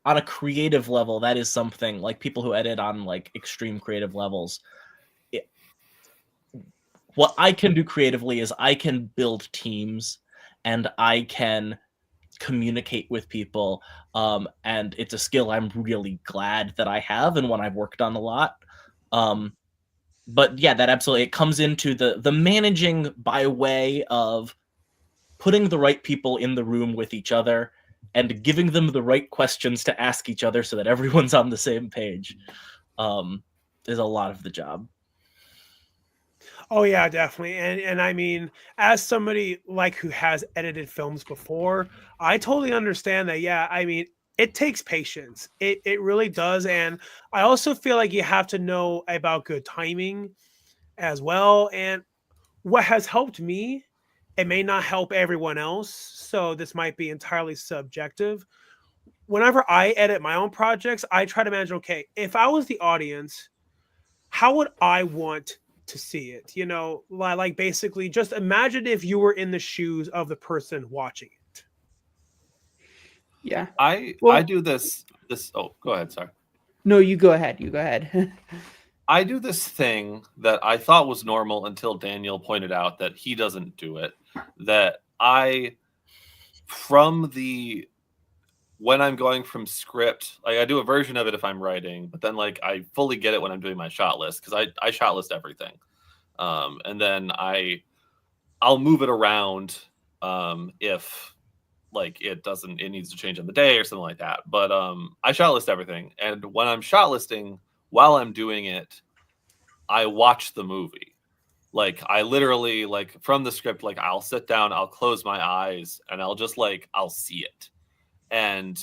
Speaker 4: on a creative level. That is something like people who edit on like extreme creative levels. What I can do creatively is I can build teams and I can communicate with people. And it's a skill I'm really glad that I have and one I've worked on a lot. But yeah, that absolutely, it comes into the managing by way of putting the right people in the room with each other and giving them the right questions to ask each other so that everyone's on the same page. Is a lot of the job.
Speaker 3: Oh yeah, definitely. And I mean, as somebody like who has edited films before, I totally understand that. Yeah, I mean, it takes patience. It really does. And I also feel like you have to know about good timing as well. And what has helped me, it may not help everyone else. So this might be entirely subjective. Whenever I edit my own projects, I try to imagine, okay, if I was the audience, how would I want to see it? You know, like basically just imagine if you were in the shoes of the person watching it.
Speaker 1: Yeah.
Speaker 2: I do this. Oh, go ahead. Sorry.
Speaker 1: No, you go ahead. You go ahead.
Speaker 2: I do this thing that I thought was normal until Daniel pointed out that he doesn't do it. That from the when I'm going from script, like I do a version of it if I'm writing, but then like I fully get it when I'm doing my shot list because I shot list everything, and then I'll move it around if like it needs to change on the day or something like that. But I shot list everything, and when I'm shot listing while I'm doing it, I watch the movie. Like I literally like from the script, like I'll sit down, I'll close my eyes, and I'll just like I'll see it. And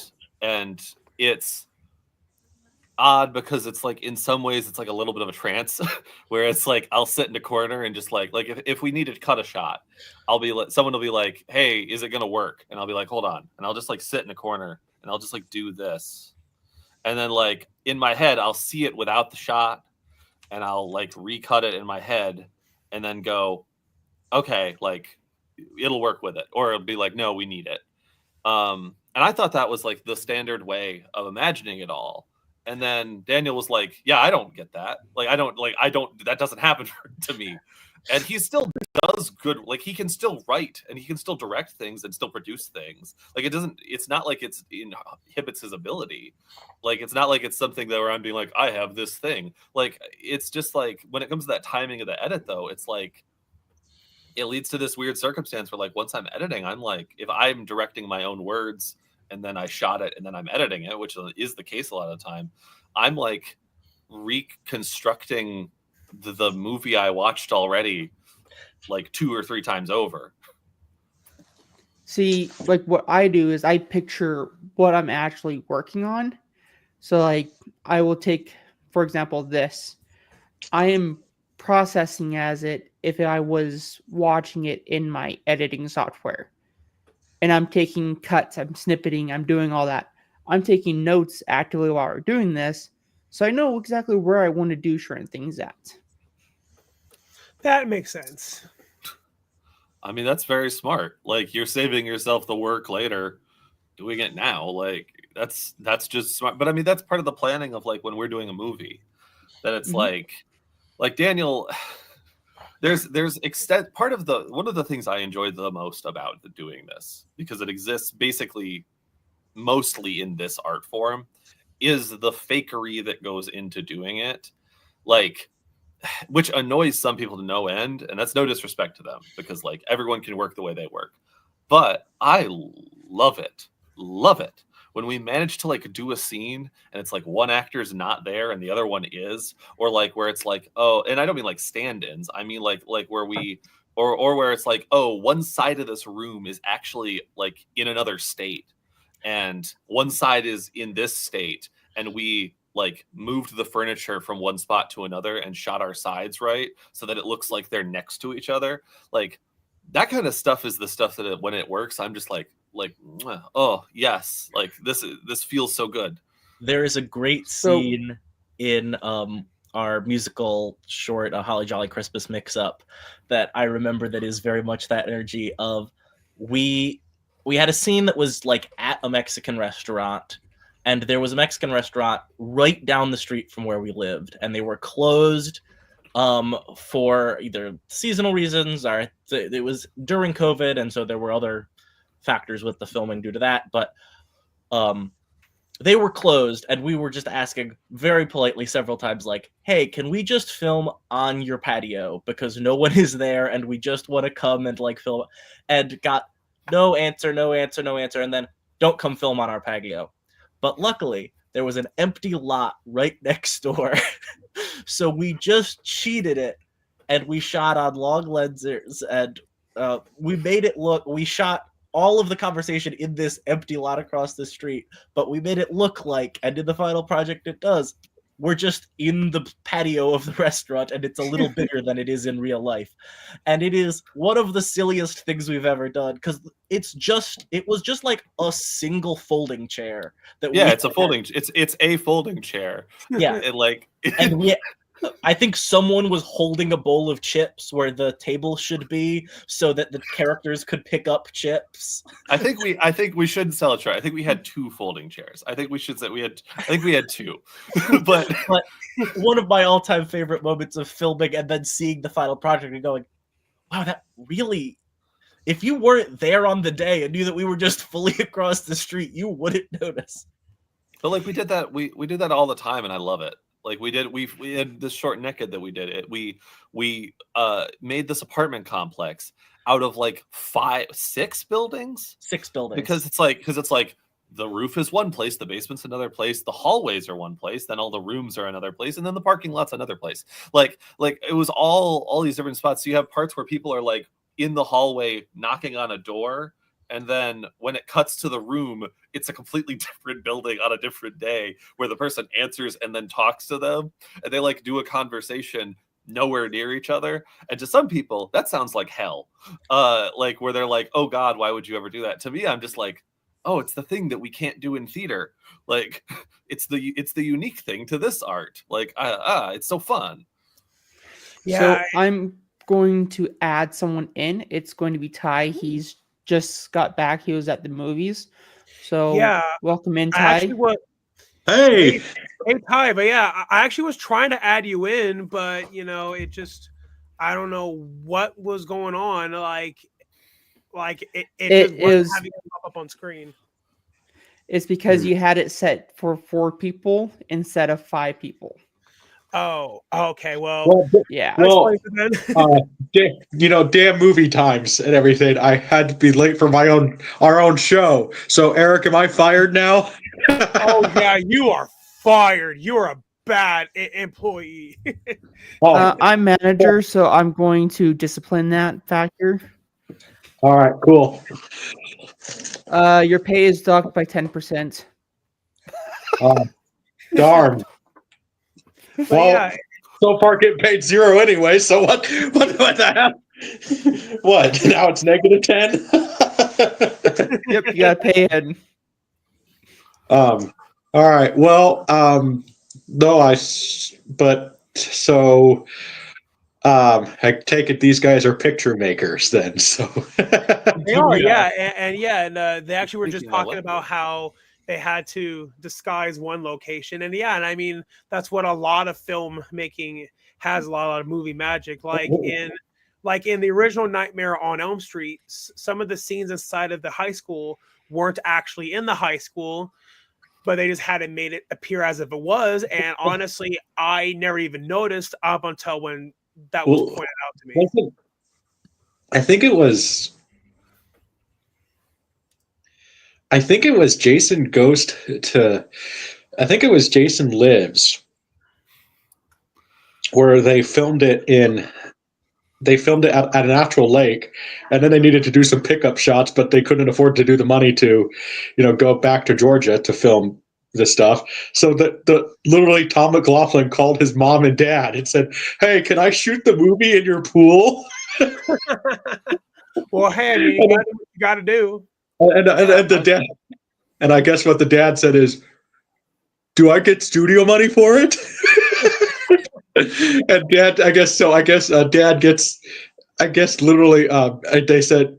Speaker 2: it's odd because it's like in some ways it's like a little bit of a trance where it's like I'll sit in a corner and just like if we need to cut a shot, I'll be like someone will be like, hey, is it gonna work? And I'll be like, hold on, and I'll just like sit in a corner and I'll just like do this, and then like in my head I'll see it without the shot, and I'll like recut it in my head and then go, okay, like it'll work with it, or it'll be like, no, we need it. And I thought that was like the standard way of imagining it all. And then Daniel was like, yeah, I don't get that. Like, that doesn't happen to me. And he still does good. Like, he can still write and he can still direct things and still produce things. Like, it's not like it inhibits his ability. Like, it's not like it's something that where I'm being like, I have this thing. Like, it's just like, when it comes to that timing of the edit, though, it's like, it leads to this weird circumstance where like once I'm editing, I'm like, if I'm directing my own words and then I shot it and then I'm editing it, which is the case a lot of the time, I'm like reconstructing the movie I watched already like 2 or 3 times over.
Speaker 1: See, like what I do is I picture what I'm actually working on. So like I will take, for example, this. I am processing as it if I was watching it in my editing software. And I'm taking cuts, I'm snippeting, I'm doing all that. I'm taking notes actively while we're doing this, so I know exactly where I want to do certain things at.
Speaker 3: That makes sense.
Speaker 2: I mean, that's very smart. Like, you're saving yourself the work later, doing it now. Like, that's just smart. But I mean, that's part of the planning of like when we're doing a movie, that it's like Daniel. There's extent part of one of the things I enjoyed the most about doing this, because it exists basically mostly in this art form, is the fakery that goes into doing it, like, which annoys some people to no end, and that's no disrespect to them because like everyone can work the way they work, but I love it when we manage to like do a scene and it's like one actor's not there and the other one is, or like where it's like, oh, and I don't mean like stand-ins, I mean like where we or where it's like, oh, one side of this room is actually like in another state and one side is in this state, and we like moved the furniture from one spot to another and shot our sides right so that it looks like they're next to each other. Like that kind of stuff is the stuff that when it works, I'm just like, oh yes, like this feels so good.
Speaker 4: There is a great scene in our musical short, Holly Jolly Christmas Mix-Up, that I remember that is very much that energy of we had a scene that was like at a Mexican restaurant, and there was a Mexican restaurant right down the street from where we lived, and they were closed for either seasonal reasons or it was during COVID, and so there were other factors with the filming due to that, but they were closed, and we were just asking very politely several times, like, hey, can we just film on your patio because no one is there and we just want to come and like film, and got no answer, and then don't come film on our patio. But luckily there was an empty lot right next door. So we just cheated it and we shot on long lenses, and we made it look, we shot all of the conversation in this empty lot across the street, but we made it look like, and in the final project it does, we're just in the patio of the restaurant and it's a little bigger than it is in real life. And it is one of the silliest things we've ever done, because it was just like a single folding chair that
Speaker 2: it's a folding chair.
Speaker 4: Yeah. And I think someone was holding a bowl of chips where the table should be so that the characters could pick up chips.
Speaker 2: I think we shouldn't sell a chair. I think we had 2 folding chairs. I think we should say we had 2. but
Speaker 4: one of my all-time favorite moments of filming and then seeing the final project and going, wow, that really, if you weren't there on the day and knew that we were just fully across the street, you wouldn't notice.
Speaker 2: But like we did that, we did that all the time, and I love it. Like we had this short naked that we did it. We made this apartment complex out of like 6 buildings.
Speaker 4: 6 buildings.
Speaker 2: Because it's like the roof is one place, the basement's another place, the hallways are one place, then all the rooms are another place, and then the parking lot's another place. Like it was all these different spots. So you have parts where people are like in the hallway knocking on a door, and then when it cuts to the room, it's a completely different building on a different day where the person answers and then talks to them, and they like do a conversation nowhere near each other. And to some people that sounds like hell, like where they're like, oh god, why would you ever do that? To me, I'm just like, oh, it's the thing that we can't do in theater. Like it's the unique thing to this art. Like it's so fun.
Speaker 3: Yeah.
Speaker 1: So I'm going to add someone in. It's going to be Ty. He's just got back. He was at the movies. So
Speaker 3: Yeah.
Speaker 1: welcome in,
Speaker 3: I
Speaker 1: Ty.
Speaker 3: actually was,
Speaker 5: Hey,
Speaker 3: hey Ty, but yeah, I actually was trying to add you in, but it just, I don't know what was going on. Like it just wasn't having it pop up on screen.
Speaker 1: It's because you had it set for 4 people instead of 5 people.
Speaker 3: Oh, okay. Well,
Speaker 1: Yeah.
Speaker 5: well,
Speaker 3: that explains it then.
Speaker 5: damn movie times and everything. I had to be late for our own show. So, Eric, am I fired now?
Speaker 3: Oh yeah, you are fired. You're a bad employee.
Speaker 1: I'm manager, so I'm going to discipline that factor.
Speaker 5: All right, cool.
Speaker 1: Your pay is docked by 10%.
Speaker 5: Darn.
Speaker 3: But
Speaker 5: Well,
Speaker 3: yeah,
Speaker 5: so far getting paid 0 anyway. So what the hell? What? Now it's -10.
Speaker 1: Yep, you gotta pay ahead.
Speaker 5: All right. Well, no, but so I take it these guys are picture makers then. So
Speaker 3: they are. Yeah, and they actually were just
Speaker 2: Speaking of
Speaker 3: talking about how they had to disguise one location, and I mean that's what a lot of filmmaking has, a lot of movie magic. Like in the original Nightmare on Elm Street, some of the scenes inside of the high school weren't actually in the high school, but they just hadn't made it appear as if it was. And honestly, I never even noticed up until when that was pointed out to me.
Speaker 5: I think it was Jason Goes to. I think it was Jason Lives, where they filmed it at an actual lake, and then they needed to do some pickup shots, but they couldn't afford to do the money to, go back to Georgia to film this stuff. So literally Tom McLaughlin called his mom and dad and said, "Hey, can I shoot the movie in your pool?"
Speaker 3: Well, hey, I mean, you gotta do what you got to do.
Speaker 5: And the dad, and I guess what the dad said is, "Do I get studio money for it?" And dad, I guess so. I guess dad gets. I guess literally, they said,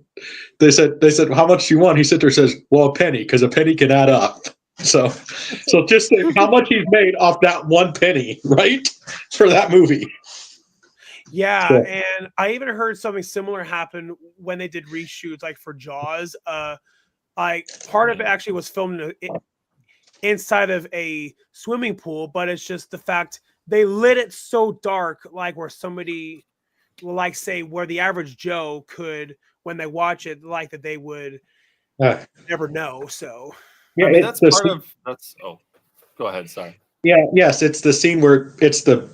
Speaker 5: "How much do you want?" He said, "Says, well, a penny, because a penny can add up." So just think how much he's made off that 1 penny, right, for that movie.
Speaker 3: Yeah,
Speaker 5: So,
Speaker 3: and I even heard something similar happen when they did reshoots, like for Jaws. Like part of it actually was filmed inside of a swimming pool, but it's just the fact they lit it so dark, like where somebody, like say, where the average Joe could, when they watch it, like that they would never know. So
Speaker 5: yeah,
Speaker 2: I mean, that's part of that's. Oh, go ahead. Sorry.
Speaker 5: Yeah, yes, it's the scene where the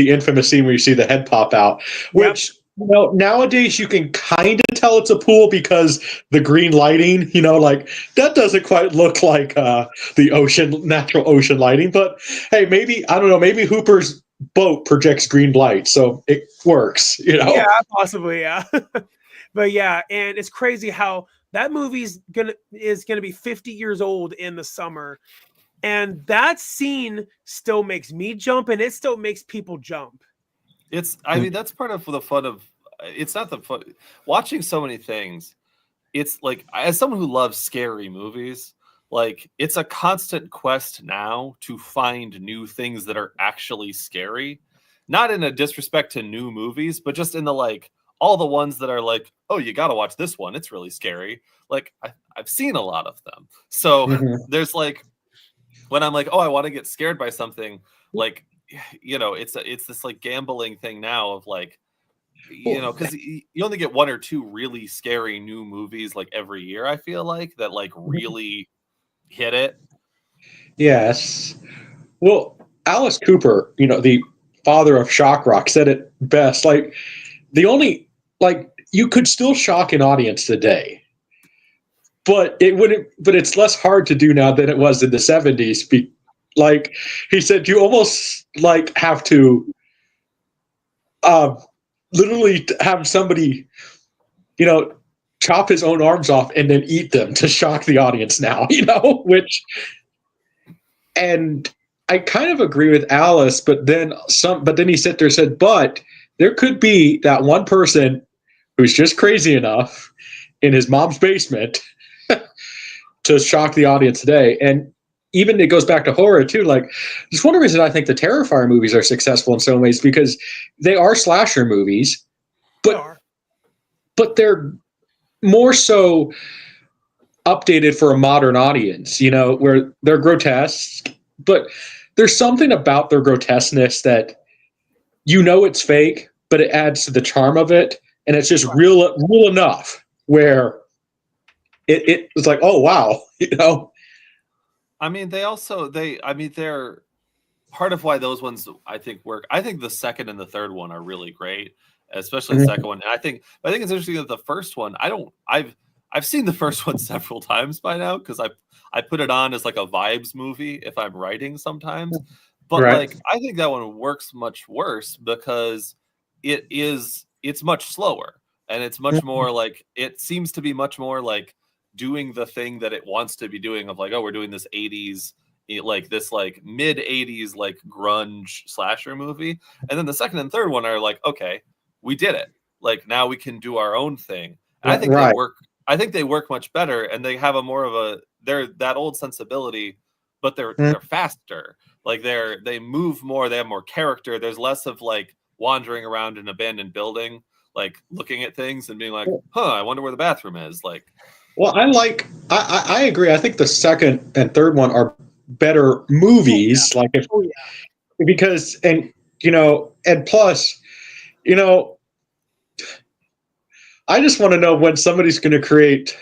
Speaker 5: infamous scene where you see the head pop out, which nowadays you can kind of tell it's a pool because the green lighting, like that doesn't quite look like the natural ocean lighting. But hey, maybe, I don't know, maybe Hooper's boat projects green light, so it works.
Speaker 3: Yeah, possibly, yeah. But yeah, and it's crazy how that movie's gonna be 50 years old in the summer. And that scene still makes me jump, and it still makes people jump.
Speaker 2: I mean, that's part of the fun of. It's not the fun watching so many things. It's like, as someone who loves scary movies, like it's a constant quest now to find new things that are actually scary. Not in a disrespect to new movies, but just in the like all the ones that are like, oh, you got to watch this one, it's really scary. Like I've seen a lot of them. So there's like, when I'm like, oh, I want to get scared by something, like, it's this like gambling thing now of like, because you only get one or two really scary new movies like every year, I feel like, that like really hit it.
Speaker 5: Yes. Well, Alice Cooper, the father of shock rock, said it best. Like, you could still shock an audience today, but it's less hard to do now than it was in the 70s. Like he said, you almost like have to literally have somebody, chop his own arms off and then eat them to shock the audience now, and I kind of agree with Alice, but then he sat there and said, but there could be that one person who's just crazy enough in his mom's basement to shock the audience today. And even it goes back to horror too. Like, it's one of the reasons I think the Terrifier movies are successful in some ways, because they are slasher movies, but they're more so updated for a modern audience, where they're grotesque, but there's something about their grotesqueness that it's fake, but it adds to the charm of it, and it's just real enough where it was like, oh wow,
Speaker 2: I mean, they're part of why those ones I think work. I think the second and the third one are really great, especially the second one. And I think it's interesting that the first one, I've seen the first one several times by now, because I put it on as like a vibes movie if I'm writing sometimes. But like, I think that one works much worse because it's much slower, and it's much more like, it seems to be much more like doing the thing that it wants to be doing, of like, oh, we're doing this 80s, like this like mid 80s like grunge slasher movie. And then the second and third one are like, okay, we did it, like now we can do our own thing. And I think they work much better, and they have they're that old sensibility, but they're faster. Like they move more, they have more character. There's less of like wandering around an abandoned building, like looking at things and being like, I wonder where the bathroom is. Like,
Speaker 5: well, I agree. I think the second and third one are better movies. Because, and plus, I just want to know when somebody's going to create,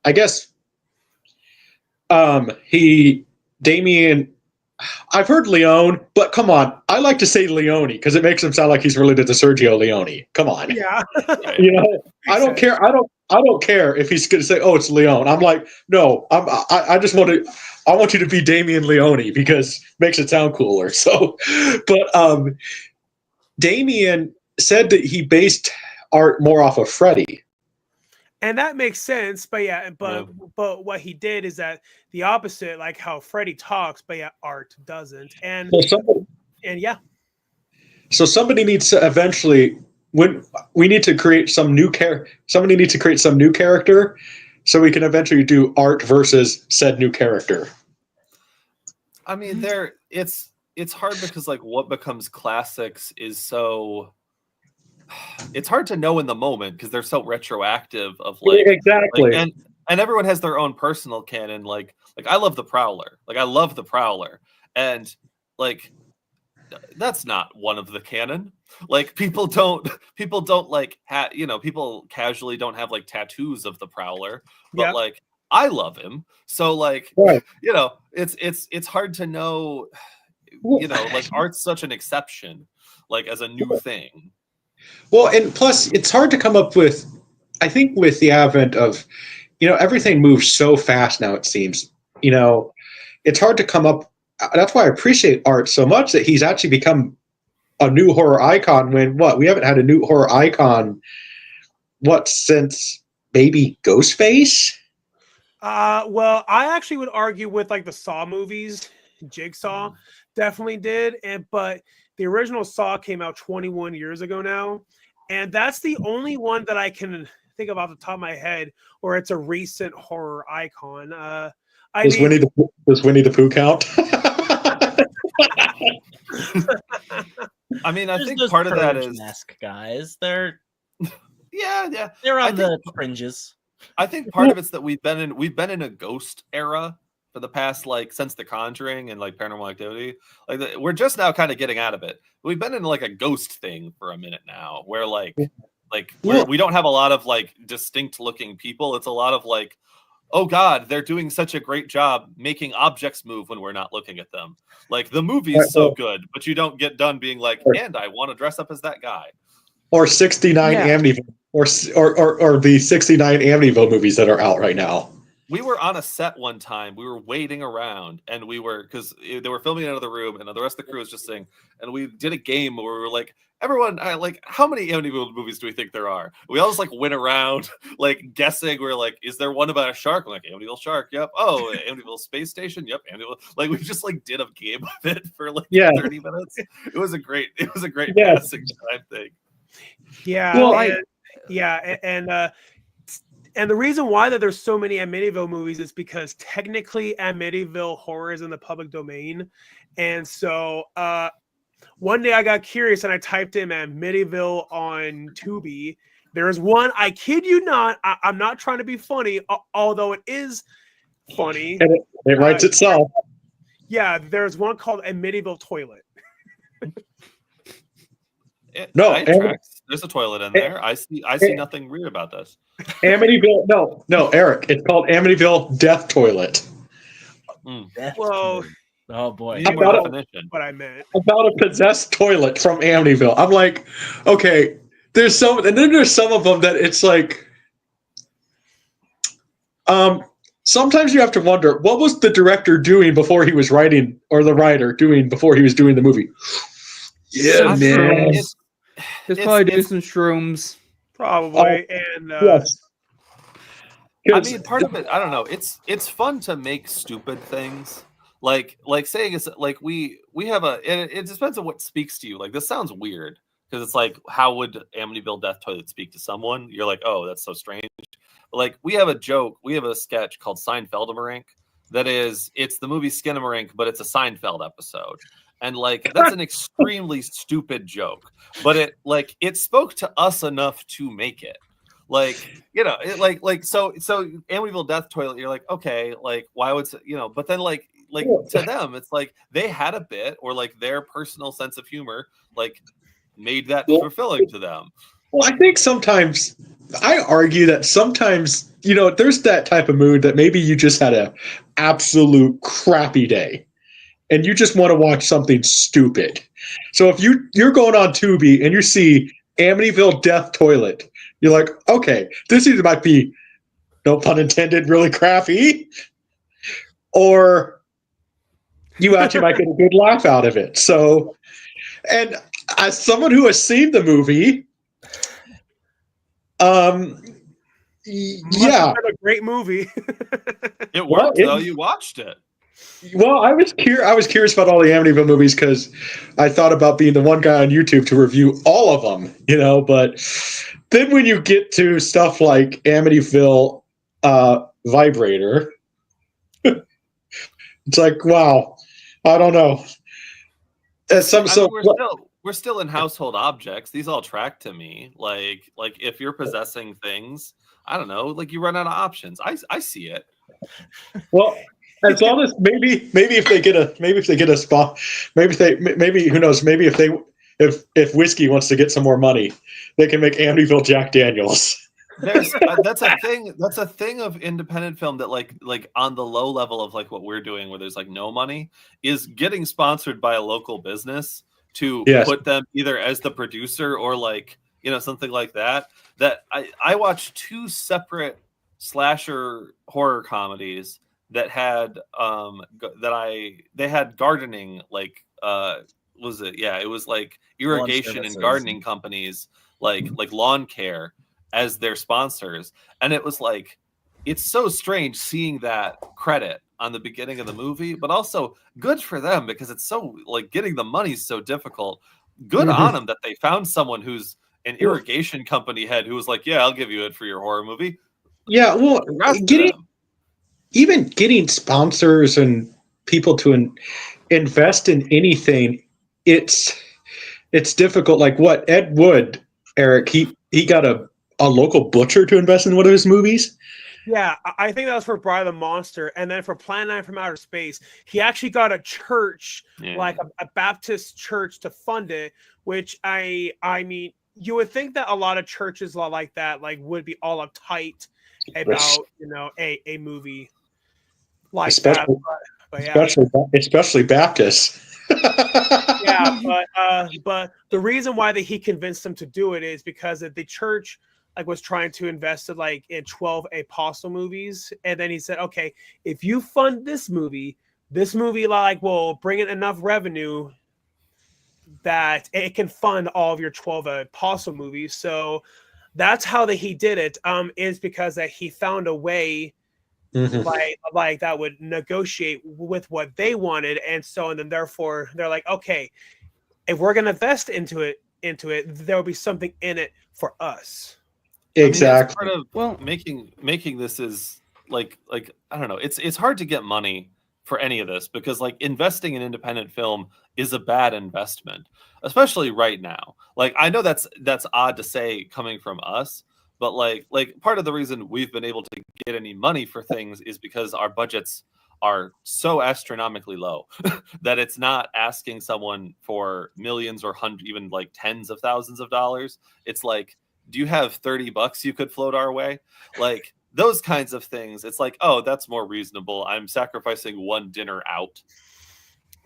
Speaker 5: I guess, Damien, I've heard Leone, but come on, I like to say Leone because it makes him sound like he's related to Sergio Leone. Come on.
Speaker 3: Yeah.
Speaker 5: I don't care. I don't care if he's going to say, oh, it's Leone. I'm like, no, I just want you to be Damien Leone because it makes it sound cooler. So, but Damien said that he based art more off of Freddy.
Speaker 3: And that makes sense, but what he did is that the opposite, like how Freddy talks, but art doesn't. And
Speaker 5: so somebody needs to eventually, when we need to create some new somebody needs to create some new character, so we can eventually do art versus said new character.
Speaker 2: I mean, it's hard because like what becomes classics is so. It's hard to know in the moment because they're so retroactive of like
Speaker 5: exactly,
Speaker 2: and everyone has their own personal canon. Like I love the Prowler, and like that's not one of the canon. Like people don't like people casually don't have like tattoos of the Prowler, but like I love him, so like it's hard to know. Like art's such an exception, like as a new thing.
Speaker 5: Well, and plus, it's hard to come up with, I think, with the advent of, everything moves so fast now, it seems. It's hard to come up. That's why I appreciate art so much, that he's actually become a new horror icon when, we haven't had a new horror icon, since maybe Ghostface?
Speaker 3: Well, I actually would argue with like the Saw movies. Jigsaw definitely did, but the original Saw came out 21 years ago now, and that's the only one that I can think of off the top of my head where it's a recent horror icon.
Speaker 5: Does Winnie the Pooh count?
Speaker 2: I mean, I
Speaker 4: There's
Speaker 2: think
Speaker 4: those
Speaker 2: part of that
Speaker 4: Purge
Speaker 2: is
Speaker 4: mask guys. They're
Speaker 2: yeah.
Speaker 4: they're
Speaker 2: I
Speaker 4: on
Speaker 2: think
Speaker 4: the fringes.
Speaker 2: I think part of it's that we've been in a ghost era for the past like since The Conjuring and like Paranormal Activity. We're just now kind of getting out of it. We've been in like a ghost thing for a minute now, where we don't have a lot of like distinct looking people. It's a lot of like, oh God, they're doing such a great job making objects move when we're not looking at them. Like the movie's so good, but you don't get done being like, and I want to dress up as that guy.
Speaker 5: Or 69
Speaker 1: Yeah.
Speaker 5: Amityville, or the 69 Amityville movies that are out right now.
Speaker 2: We were on a set one time. We were waiting around, and because they were filming in another room, and the rest of the crew was just saying. And we did a game where we were like, everyone, how many Amityville movies do we think there are? We all just like went around, like guessing. We're like, is there one about a shark? We're like, Amityville shark. Yep. Oh, Amityville space station. Yep. Amityville. Like we just like did a game of it for like 30 minutes. It was a great passing time thing.
Speaker 3: Yeah.
Speaker 1: Well,
Speaker 3: and the reason why that there's so many Amityville movies is because technically Amityville horror is in the public domain. And so one day I got curious and I typed in Amityville on Tubi. There's one, I kid you not, I'm not trying to be funny, although it is funny.
Speaker 5: And it writes itself.
Speaker 3: Yeah, there's one called Amityville Toilet.
Speaker 2: There's a toilet in there. I see nothing weird about this.
Speaker 5: Amityville, no, Eric. It's called Amityville Death Toilet.
Speaker 3: Well,
Speaker 4: oh boy,
Speaker 2: You need more definition.
Speaker 3: what I meant.
Speaker 5: About a possessed toilet from Amityville. I'm like, okay, there's some, and then there's some of them that it's like, sometimes you have to wonder, what was the director doing before he was writing, or the writer doing before he was doing the movie? Yeah, man.
Speaker 1: He's probably doing some shrooms.
Speaker 3: Probably.
Speaker 5: Yes.
Speaker 2: I mean, part of it, I don't know. It's fun to make stupid things. Like saying it's like we have it depends on what speaks to you. Like this sounds weird because it's like, how would Amityville Death Toilet speak to someone? You're like, oh, that's so strange. But like we have a sketch called Seinfeldamarink it's the movie Skinamarink, but it's a Seinfeld episode. And like that's an extremely stupid joke, but it spoke to us enough to make it. Like, so Amityville Death Toilet, you're like, okay, like why would but then like to them it's like they had a bit, or like their personal sense of humor like made that fulfilling to them.
Speaker 5: Well, I think sometimes I argue that sometimes there's that type of mood that maybe you just had a absolute crappy day and you just want to watch something stupid. So if you're going on Tubi and you see Amityville Death Toilet, you're like, okay, this either might be, no pun intended, really crappy, or you actually might get a good laugh out of it. So, and as someone who has seen the movie, yeah,
Speaker 3: a great movie.
Speaker 2: It worked though. You watched it.
Speaker 5: Well, I was curious about all the Amityville movies because I thought about being the one guy on YouTube to review all of them, But then when you get to stuff like Amityville Vibrator, it's like, wow, I don't know.
Speaker 2: We're still in household objects. These all track to me. Like if you're possessing things, I don't know. Like you run out of options. I see it.
Speaker 5: Well. As long as maybe if they get a spot, maybe who knows, maybe if whiskey wants to get some more money, they can make Amityville Jack Daniels.
Speaker 2: That's a thing of independent film that like on the low level of like what we're doing, where there's like no money, is getting sponsored by a local business to put them either as the producer or like something like that. That I watched two separate slasher horror comedies that had they had gardening, like was it it was like irrigation and gardening companies like lawn care as their sponsors, and it was like, it's so strange seeing that credit on the beginning of the movie, but also good for them because it's so like getting the money is so difficult. Good on them that they found someone who's an irrigation company head who was like, yeah, I'll give you it for your horror movie.
Speaker 5: Yeah, well, getting sponsors and people to invest in anything, it's difficult. Like what Ed Wood, Eric, he got a local butcher to invest in one of his movies.
Speaker 3: Yeah, I think that was for Bride of the Monster, and then for Plan 9 from Outer Space, he actually got a church, like a Baptist church, to fund it. Which I mean, you would think that a lot of churches like that would be all uptight about a movie like
Speaker 5: especially,
Speaker 3: that, but yeah.
Speaker 5: especially Baptists.
Speaker 3: Yeah, but the reason why he convinced them to do it is because the church was trying to invest in 12 apostle movies, and then he said, okay, if you fund this movie will bring in enough revenue that it can fund all of your 12 apostle movies. So that's how he did it, is because that he found a way like that would negotiate with what they wanted, and then therefore they're like, okay, if we're gonna invest into it, there will be something in it for us.
Speaker 5: Exactly.
Speaker 2: I mean, part of making this is like I don't know. It's hard to get money for any of this because like investing in independent film is a bad investment, especially right now. Like I know that's odd to say coming from us, but like part of the reason we've been able to get any money for things is because our budgets are so astronomically low that it's not asking someone for millions or even like tens of thousands of dollars. It's like, do you have $30 you could float our way? Like those kinds of things. It's like, oh, that's more reasonable. I'm sacrificing one dinner out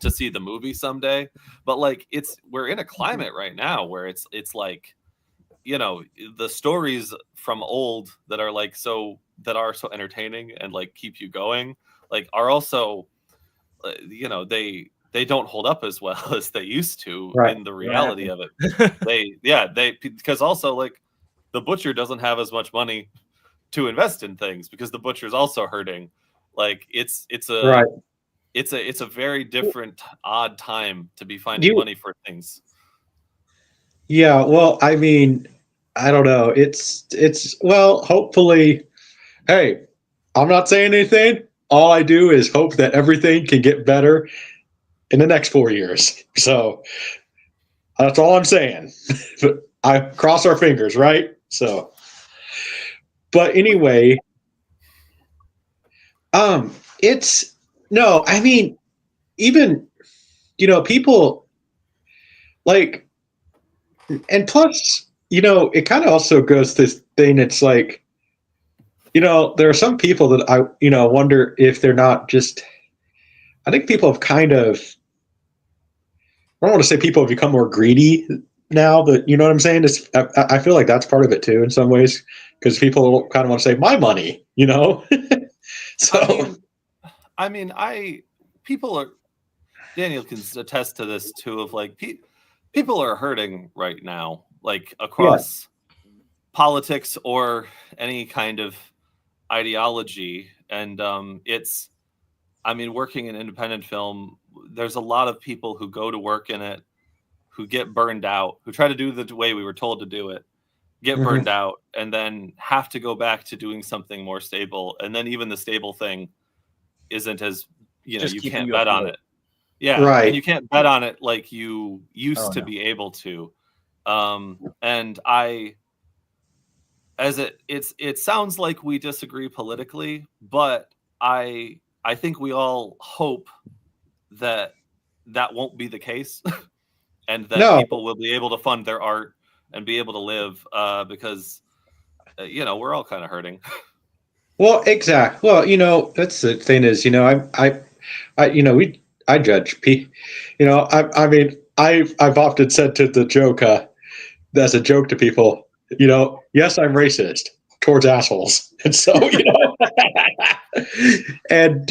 Speaker 2: to see the movie someday. But like we're in a climate right now where it's like, the stories from old that are so entertaining and like keep you going, like are also they don't hold up as well as they used to in the reality of it. Because also like the butcher doesn't have as much money to invest in things because the butcher's also hurting. Like it's a very different odd time to be finding money for things.
Speaker 5: Yeah, well, I mean, I don't know. It's well, hopefully, hey, I'm not saying anything. All I do is hope that everything can get better in the next 4 years. So that's all I'm saying. But I cross our fingers, right? So, but anyway, it's no, I mean, even people like, and plus, it kind of also goes this thing. It's like, there are some people that I, wonder if they're not just. I think people have kind of. I don't want to say people have become more greedy now, but you know what I'm saying? I feel like that's part of it too, in some ways, because people kind of want to say my money, So,
Speaker 2: people are. Daniel can attest to this too. Of like, people are hurting right now, like across politics or any kind of ideology, and working in independent film, there's a lot of people who go to work in it, who get burned out, who try to do the way we were told to do it, get burned out, and then have to go back to doing something more stable, and then even the stable thing isn't as you can't bet on it. Yeah,
Speaker 5: right.
Speaker 2: And you can't bet on it like you used to be able to. And it sounds like we disagree politically, but I think we all hope that won't be the case, and that people will be able to fund their art and be able to live, because we're all kind of hurting.
Speaker 5: Well, exactly. Well, that's the thing is, I judge I mean, I've often said to the joke, as a joke to people, yes, I'm racist towards assholes. And so, and,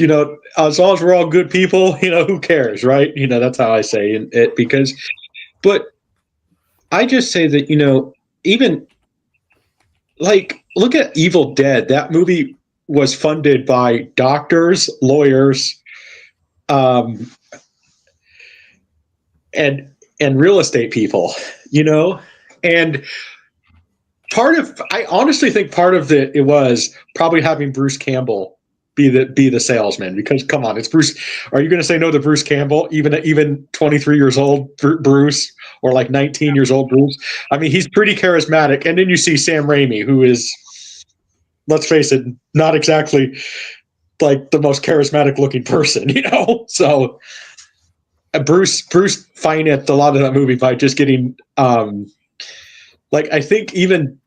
Speaker 5: as long as we're all good people, who cares, right? That's how I say it but I just say that, even like, look at Evil Dead. That movie was funded by doctors, lawyers, and real estate people, and I honestly think part of it was probably having Bruce Campbell be the salesman, because come on, it's Bruce. Are you going to say no to Bruce Campbell, even 23 years old Bruce, or like 19 years old Bruce? I mean, he's pretty charismatic. And then you see Sam Raimi, who is, let's face it, not exactly like the most charismatic looking person, So Bruce financed a lot of that movie by just getting like, I think even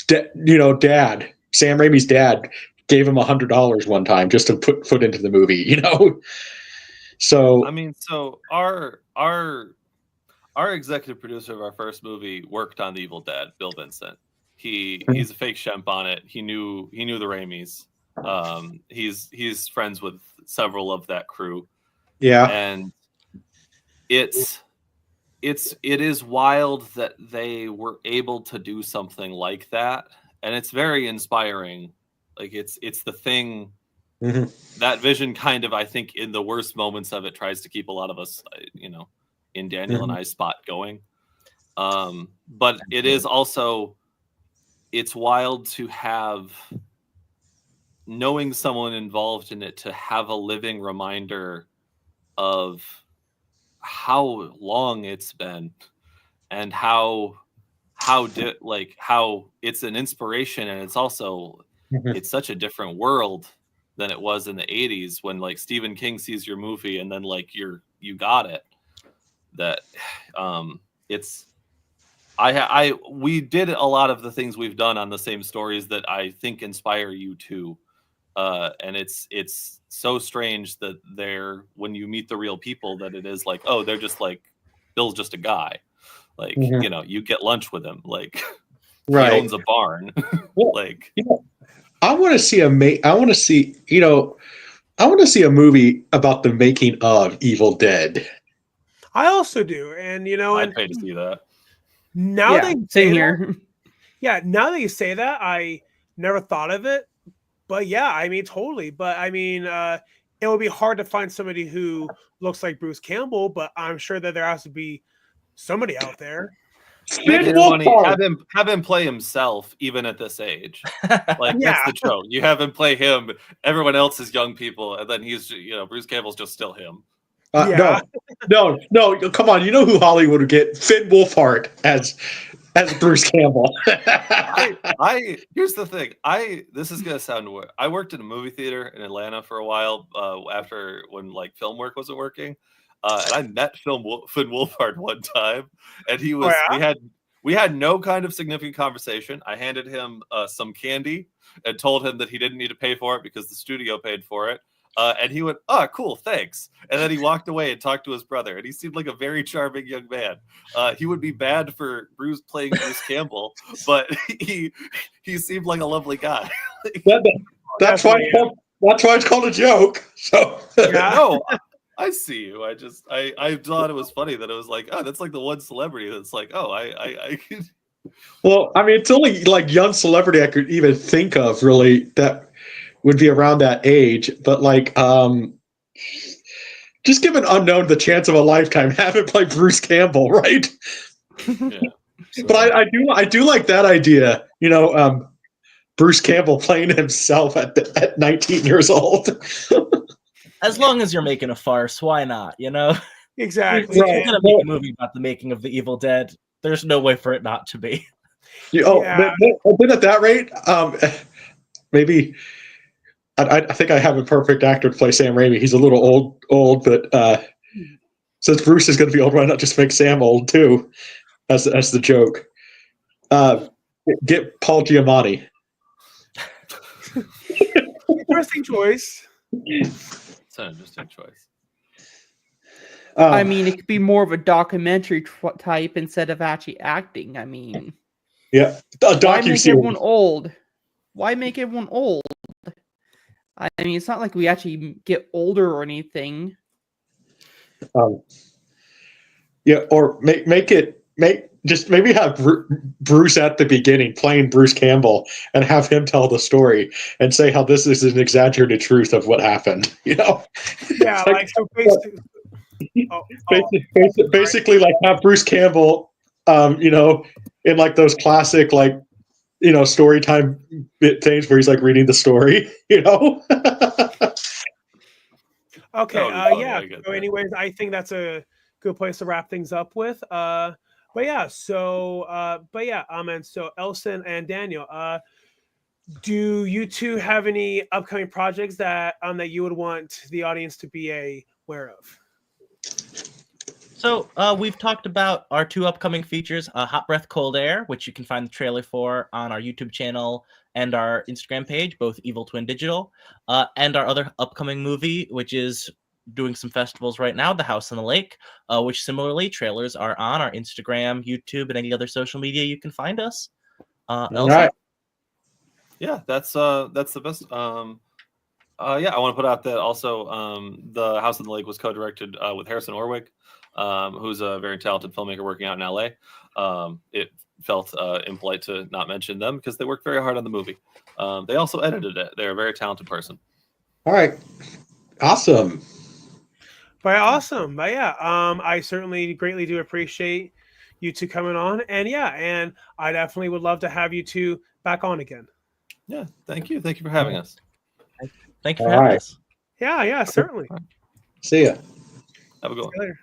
Speaker 5: dad, Sam Raimi's dad, gave him $100 one time just to put foot into the movie, So
Speaker 2: I mean, so our executive producer of our first movie worked on The Evil Dead, Bill Vincent. He's a fake shemp on it. He knew the Raimis. He's friends with several of that crew.
Speaker 5: yeah,
Speaker 2: And it is wild that they were able to do something like that, and it's very inspiring. Like it's the thing.
Speaker 5: Mhm.
Speaker 2: That vision kind of, I think, in the worst moments of it, tries to keep a lot of us, in Daniel and I's spot going. But it is also, it's wild to have, knowing someone involved in it, to have a living reminder of how long it's been and how it's an inspiration, and it's also it's such a different world than it was in the 80s when like Stephen King sees your movie and then like you got it. That it's we did a lot of the things we've done on the same stories that I think inspire you too. And it's so strange that when you meet the real people, that it is like, oh, they're just like, Bill's just a guy. Like, you get lunch with him. Like,
Speaker 5: right.
Speaker 2: He owns a barn. Like,
Speaker 5: I want to see a movie about the making of Evil Dead.
Speaker 3: I also do, and
Speaker 2: I'd pay to see that.
Speaker 3: Now
Speaker 1: Yeah,
Speaker 3: that you
Speaker 1: same
Speaker 3: say
Speaker 1: here.
Speaker 3: that, yeah, now that you say that, I never thought of it, but yeah, I mean, totally. But I mean, it would be hard to find somebody who looks like Bruce Campbell, but I'm sure that there has to be somebody out there.
Speaker 2: Make
Speaker 5: Finn
Speaker 2: it funny.
Speaker 5: Wolfhard.
Speaker 2: Have him play himself, even at this age. Like
Speaker 3: Yeah.
Speaker 2: that's the joke. You have him play him. Everyone else is young people, and then he's Bruce Campbell's just still him.
Speaker 3: Yeah.
Speaker 5: No, come on. You know who Hollywood would get? Finn Wolfhard as Bruce Campbell.
Speaker 2: Here's the thing. This is gonna sound weird. I worked in a movie theater in Atlanta for a while after when like film work wasn't working. And I met Finn Wolfhard one time, and he was.
Speaker 3: Oh, yeah?
Speaker 2: We had no kind of significant conversation. I handed him some candy and told him that he didn't need to pay for it because the studio paid for it. And he went, "Oh, cool, thanks." And then he walked away and talked to his brother, and he seemed like a very charming young man. He would be bad for playing Bruce Campbell, but he seemed like a lovely guy.
Speaker 5: That's why it's called a joke. So
Speaker 3: Yeah.
Speaker 2: No, I see you. I thought it was funny that it was like, oh, that's like the one celebrity that's like, oh, I could.
Speaker 5: Well, I mean, it's only like young celebrity I could even think of really that would be around that age. But like, just give an unknown the chance of a lifetime. Have it play Bruce Campbell, right?
Speaker 2: Yeah. So,
Speaker 5: But I do like that idea. Bruce Campbell playing himself at 19 years old.
Speaker 4: As long as you're making a farce, why not?
Speaker 3: Exactly.
Speaker 4: If you're
Speaker 5: Right.
Speaker 4: gonna make a movie about the making of the Evil Dead, there's no way for it not to be.
Speaker 3: Yeah.
Speaker 5: Then at that rate, maybe I think I have a perfect actor to play Sam Raimi. He's a little old, but since Bruce is going to be old, why not just make Sam old too, as the joke? Get Paul Giamatti.
Speaker 3: Interesting choice.
Speaker 2: it's an interesting choice.
Speaker 1: I mean, it could be more of a documentary type instead of actually acting. I mean,
Speaker 5: yeah,
Speaker 1: why make everyone old? Why make everyone old? I mean, it's not like we actually get older or anything.
Speaker 5: Yeah, or just maybe have Bruce at the beginning playing Bruce Campbell and have him tell the story and say how this is an exaggerated truth of what happened.
Speaker 3: Yeah, like so basically.
Speaker 5: Basically, like have Bruce Campbell, in like those classic like story time bit things where he's like reading the story.
Speaker 3: Okay.
Speaker 2: That would be funny,
Speaker 3: Yeah.
Speaker 2: I get
Speaker 3: So,
Speaker 2: that.
Speaker 3: anyways, I think that's a good place to wrap things up with. But yeah. So, and so Elson and Daniel, do you two have any upcoming projects that you would want the audience to be aware of?
Speaker 4: So we've talked about our 2 upcoming features, Hot Breath Cold Air, which you can find the trailer for on our YouTube channel and our Instagram page, both Evil Twin Digital, and our other upcoming movie, which is doing some festivals right now, The House on the Lake, which similarly trailers are on our Instagram, YouTube, and any other social media you can find us.
Speaker 5: All
Speaker 4: Elsa?
Speaker 5: right.
Speaker 2: Yeah, that's the best. Yeah, I want to put out that also The House on the Lake was co-directed with Harrison Orwig, who's a very talented filmmaker working out in LA. It felt impolite to not mention them because they worked very hard on the movie. They also edited it. They're a very talented person.
Speaker 5: All right. Awesome.
Speaker 3: But awesome. But yeah, I certainly greatly do appreciate you two coming on. And I definitely would love to have you two back on again.
Speaker 2: Yeah, thank you. Thank you for having us.
Speaker 4: Thank you for
Speaker 5: All
Speaker 4: having
Speaker 5: right.
Speaker 4: us.
Speaker 3: Yeah, certainly.
Speaker 5: See ya.
Speaker 2: Have a good one.
Speaker 3: See you later.